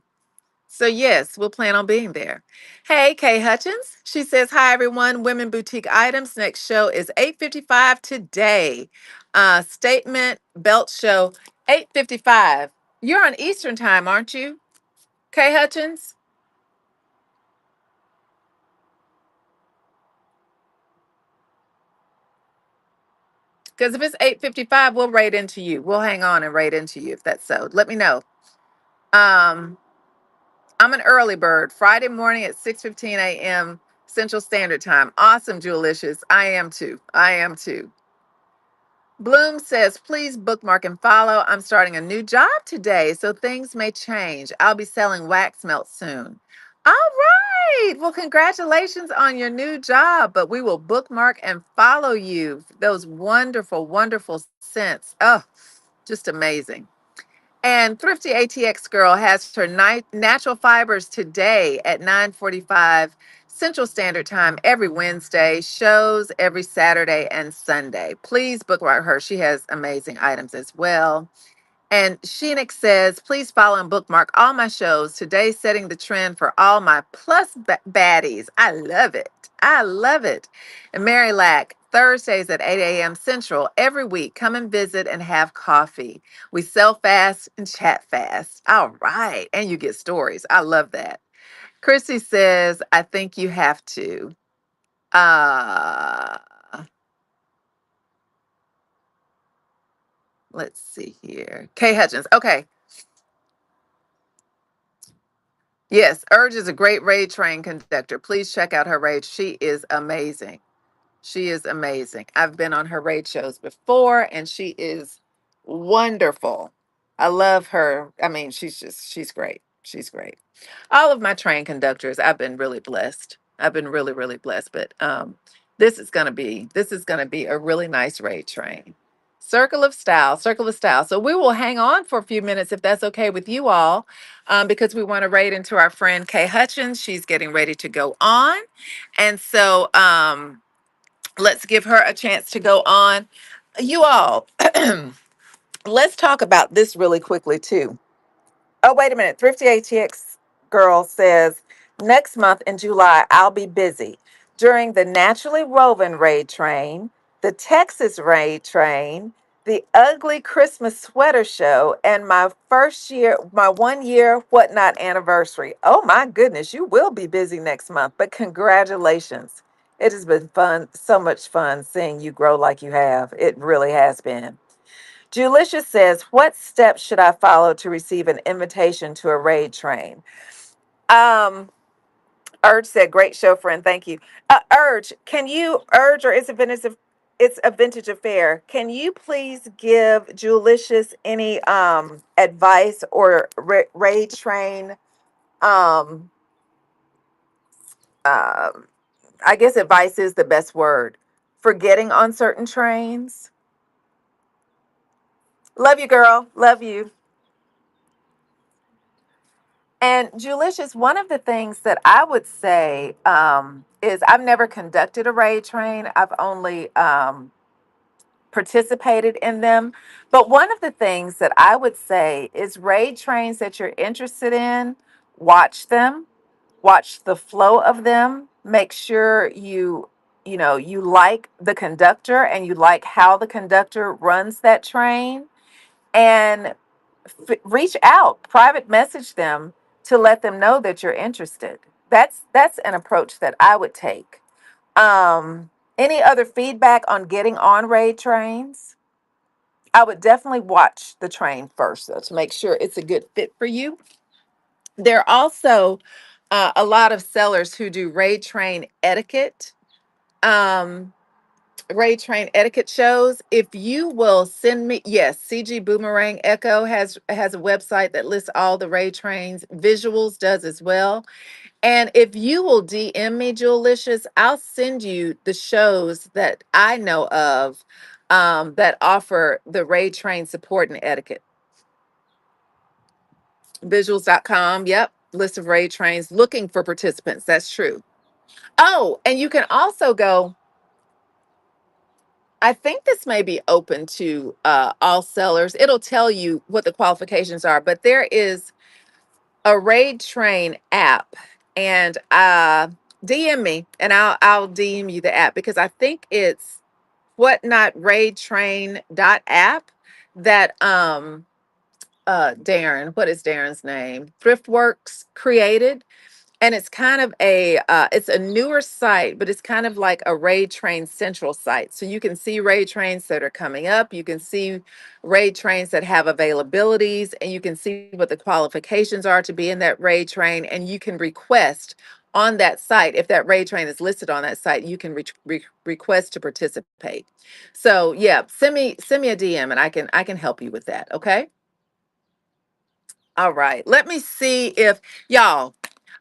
So yes, we'll plan on being there. Hey, Kay Hutchins. She says, hi, everyone. Women Boutique Items. Next show is 8:55 today. Statement Belt Show, 8:55. You're on Eastern time, aren't you? Kay Hutchins? Because if it's 8:55, we'll rate into you. We'll hang on and rate into you if that's so. Let me know. Um, I'm an early bird. Friday morning at 6:15 a.m. Central Standard Time. Awesome, Julicious. I am too. I am too. Bloom says, please bookmark and follow. I'm starting a new job today, so things may change. I'll be selling wax melt soon. All right. Well, congratulations on your new job, but we will bookmark and follow you. Those wonderful, wonderful scents. Oh, just amazing. And Thrifty ATX Girl has her natural fibers today at 9:45 Central Standard Time every Wednesday, shows every Saturday and Sunday. Please bookmark her. She has amazing items as well. And Sheenix says, please follow and bookmark all my shows. Today, setting the trend for all my baddies. I love it. I love it. And Mary Lack, Thursdays at 8 a.m. Central every week. Come and visit and have coffee. We sell fast and chat fast. All right. And you get stories. I love that. Chrissy says, I think you have to. Uh, let's see here. Kay Hutchins. Okay. Yes, Urge is a great raid train conductor. Please check out her raid. She is amazing. She is amazing. I've been on her raid shows before, and she is wonderful. I love her. I mean, she's great. She's great. All of my train conductors, I've been really blessed. I've been really, really blessed. But this is gonna be a really nice raid train. Circle of style, circle of style. So we will hang on for a few minutes if that's okay with you all, because we want to raid into our friend Kay Hutchins. She's getting ready to go on, and so let's give her a chance to go on. You all, let's talk about this really quickly too. Oh, wait a minute. Thrifty ATX girl says, next month in July, I'll be busy. During the Naturally Woven Raid Train, the Texas Raid Train, the Ugly Christmas Sweater Show, and my 1 year WhatNot anniversary. Oh my goodness, you will be busy next month, but congratulations. It has been fun, so much fun seeing you grow like you have. It really has been. Julicious says, what steps should I follow to receive an invitation to a raid train? Um, Urge said, great show, friend. Thank you. Urge, or it's a vintage affair. Can you please give Julicious any advice or raid train um um I guess advice is the best word for getting on certain trains? Love you, girl. Love you. And Julicious, one of the things that I would say is I've never conducted a raid train. I've only participated in them. But one of the things that I would say is raid trains that you're interested in, watch them, watch the flow of them, make sure you like the conductor and you like how the conductor runs that train, and reach out, private message them to let them know that you're interested. That's an approach that I would take. Any other feedback on getting on raid trains? I would definitely watch the train first, though, to make sure it's a good fit for you. There are also a lot of sellers who do um, raid train etiquette shows. If you will send me, yes, CG Boomerang Echo has a website that lists all the raid trains. Visuals does as well. And if you will DM me, Julicious, I'll send you the shows that I know of that offer the raid train support and etiquette. Visuals.com. Yep. List of raid trains looking for participants. That's true. Oh, and you can also go. I think this may be open to all sellers. It'll tell you what the qualifications are, but there is a Raid Train app, and DM me, and I'll DM you the app because I think it's WhatNot Raid Train dot app that Darren, what is Darren's name? Thriftworks created, and it's kind of it's a newer site, but it's kind of like a raid train central site. So you can see raid trains that are coming up, you can see raid trains that have availabilities, and you can see what the qualifications are to be in that raid train, and you can request on that site. If that raid train is listed on that site, you can request to participate. So yeah, send me a DM, and I can help you with that. Okay. All right, let me see if y'all.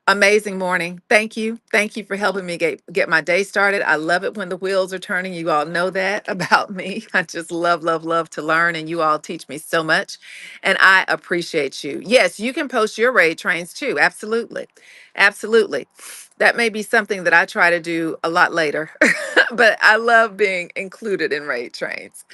Amazing morning. Thank you. Thank you for helping me get my day started. I love it when the wheels are turning. You all know that about me. I just love, love, love to learn, and you all teach me so much. And I appreciate you. Yes, you can post your raid trains too. Absolutely. Absolutely. That may be something that I try to do a lot later, but I love being included in raid trains.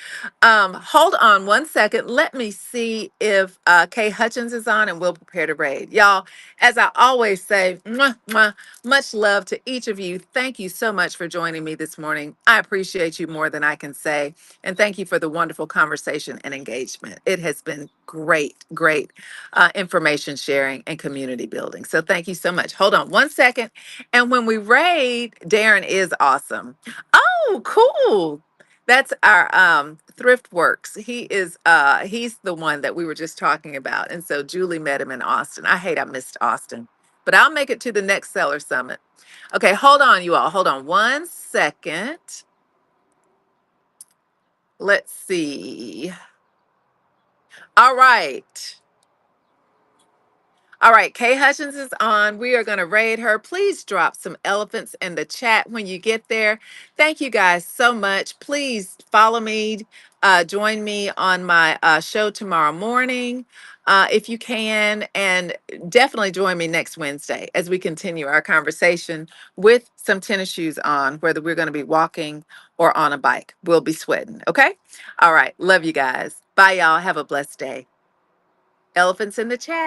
Hold on one second. Let me see if Kay Hutchins is on, and we'll prepare to raid. Y'all, as I always say, mwah, mwah, much love to each of you. Thank you so much for joining me this morning. I appreciate you more than I can say. And thank you for the wonderful conversation and engagement. It has been great, great information sharing and community building. So thank you so much. Hold on one second. And when we raid, Darren is awesome. Oh, cool. That's our Thrift Works. He's the one that we were just talking about. And so Julie met him in Austin. I missed Austin, but I'll make it to the next seller summit. Okay, hold on, you all. Hold on one second. Let's see. All right. All right, Kay Hutchins is on. We are going to raid her. Please drop some elephants in the chat when you get there. Thank you guys so much. Please follow me, join me on my show tomorrow morning if you can, and definitely join me next Wednesday as we continue our conversation with some tennis shoes on, whether we're going to be walking or on a bike. We'll be sweating, okay? All right, love you guys. Bye, y'all. Have a blessed day. Elephants in the chat.